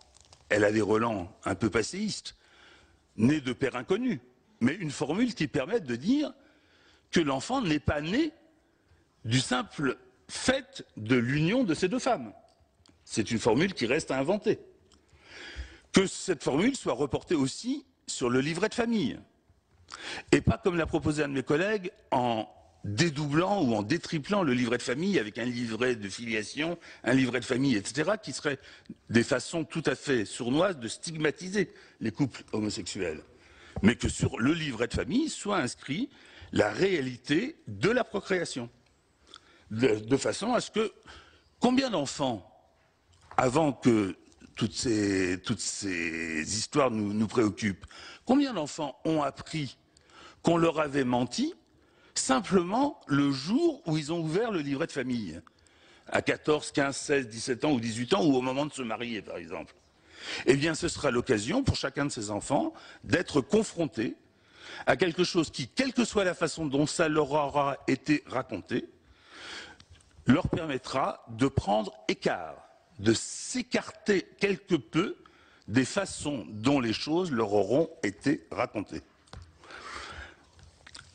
elle a des relents un peu passéistes, né de père inconnu, mais une formule qui permette de dire que l'enfant n'est pas né du simple fait de l'union de ces 2 femmes. C'est une formule qui reste à inventer. Que cette formule soit reportée aussi sur le livret de famille. Et pas comme l'a proposé un de mes collègues, en dédoublant ou en détriplant le livret de famille avec un livret de filiation, un livret de famille, etc., qui seraient des façons tout à fait sournoises de stigmatiser les couples homosexuels. Mais que sur le livret de famille soit inscrit la réalité de la procréation. De façon à ce que combien d'enfants, avant que toutes ces histoires nous préoccupent, combien d'enfants ont appris qu'on leur avait menti simplement le jour où ils ont ouvert le livret de famille, à 14, 15, 16, 17 ans ou 18 ans, ou au moment de se marier, par exemple. eh bien ce sera l'occasion pour chacun de ces enfants d'être confronté à quelque chose qui, quelle que soit la façon dont ça leur aura été raconté, leur permettra de prendre écart, de s'écarter quelque peu des façons dont les choses leur auront été racontées.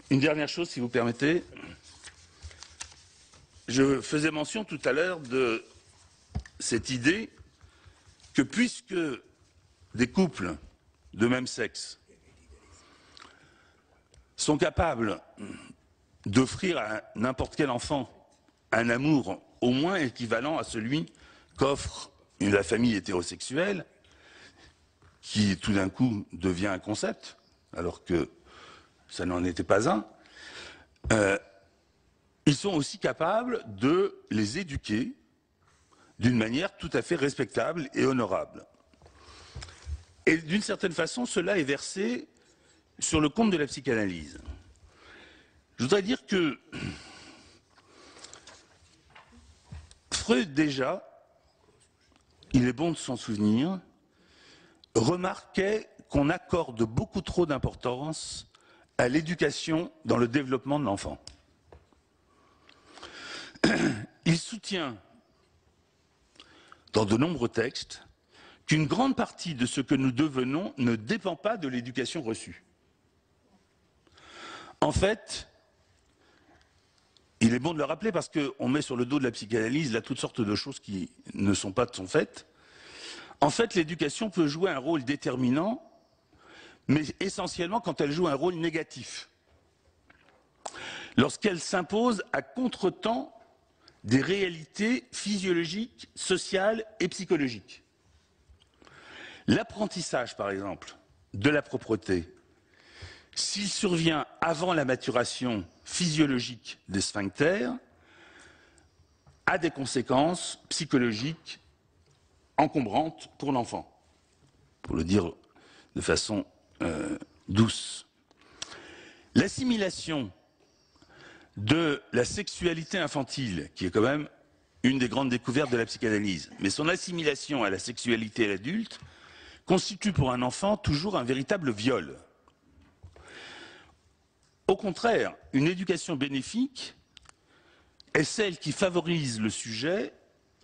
Une dernière chose, si vous permettez. Je faisais mention tout à l'heure de cette idée que puisque des couples de même sexe sont capables d'offrir à n'importe quel enfant un amour au moins équivalent à celui qu'offre la famille hétérosexuelle, qui tout d'un coup devient un concept, alors que ça n'en était pas un, ils sont aussi capables de les éduquer d'une manière tout à fait respectable et honorable. Et d'une certaine façon, cela est versé sur le compte de la psychanalyse. Je voudrais dire que Freud, déjà, il est bon de s'en souvenir, remarquait qu'on accorde beaucoup trop d'importance à l'éducation dans le développement de l'enfant. Il soutient, dans de nombreux textes, qu'une grande partie de ce que nous devenons ne dépend pas de l'éducation reçue. En fait, il est bon de le rappeler parce qu'on met sur le dos de la psychanalyse là toutes sortes de choses qui ne sont pas de son fait. En fait, l'éducation peut jouer un rôle déterminant, mais essentiellement quand elle joue un rôle négatif. Lorsqu'elle s'impose à contretemps des réalités physiologiques, sociales et psychologiques. L'apprentissage, par exemple, de la propreté, s'il survient avant la maturation physiologique des sphincters, a des conséquences psychologiques encombrantes pour l'enfant, pour le dire de façon douce. L'assimilation de la sexualité infantile, qui est quand même une des grandes découvertes de la psychanalyse, mais son assimilation à la sexualité à l'adulte constitue pour un enfant toujours un véritable viol. Au contraire, une éducation bénéfique est celle qui favorise le sujet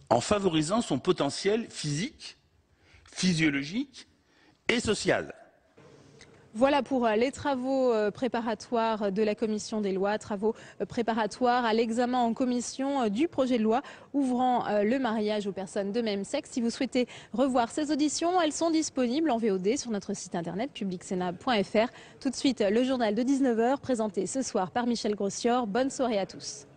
en favorisant son potentiel physique, physiologique et social. Voilà pour les travaux préparatoires de la commission des lois, travaux préparatoires à l'examen en commission du projet de loi ouvrant le mariage aux personnes de même sexe. Si vous souhaitez revoir ces auditions, elles sont disponibles en VOD sur notre site internet publicsénat.fr. Tout de suite, le journal de 19h présenté ce soir par Michel Grossior. Bonne soirée à tous.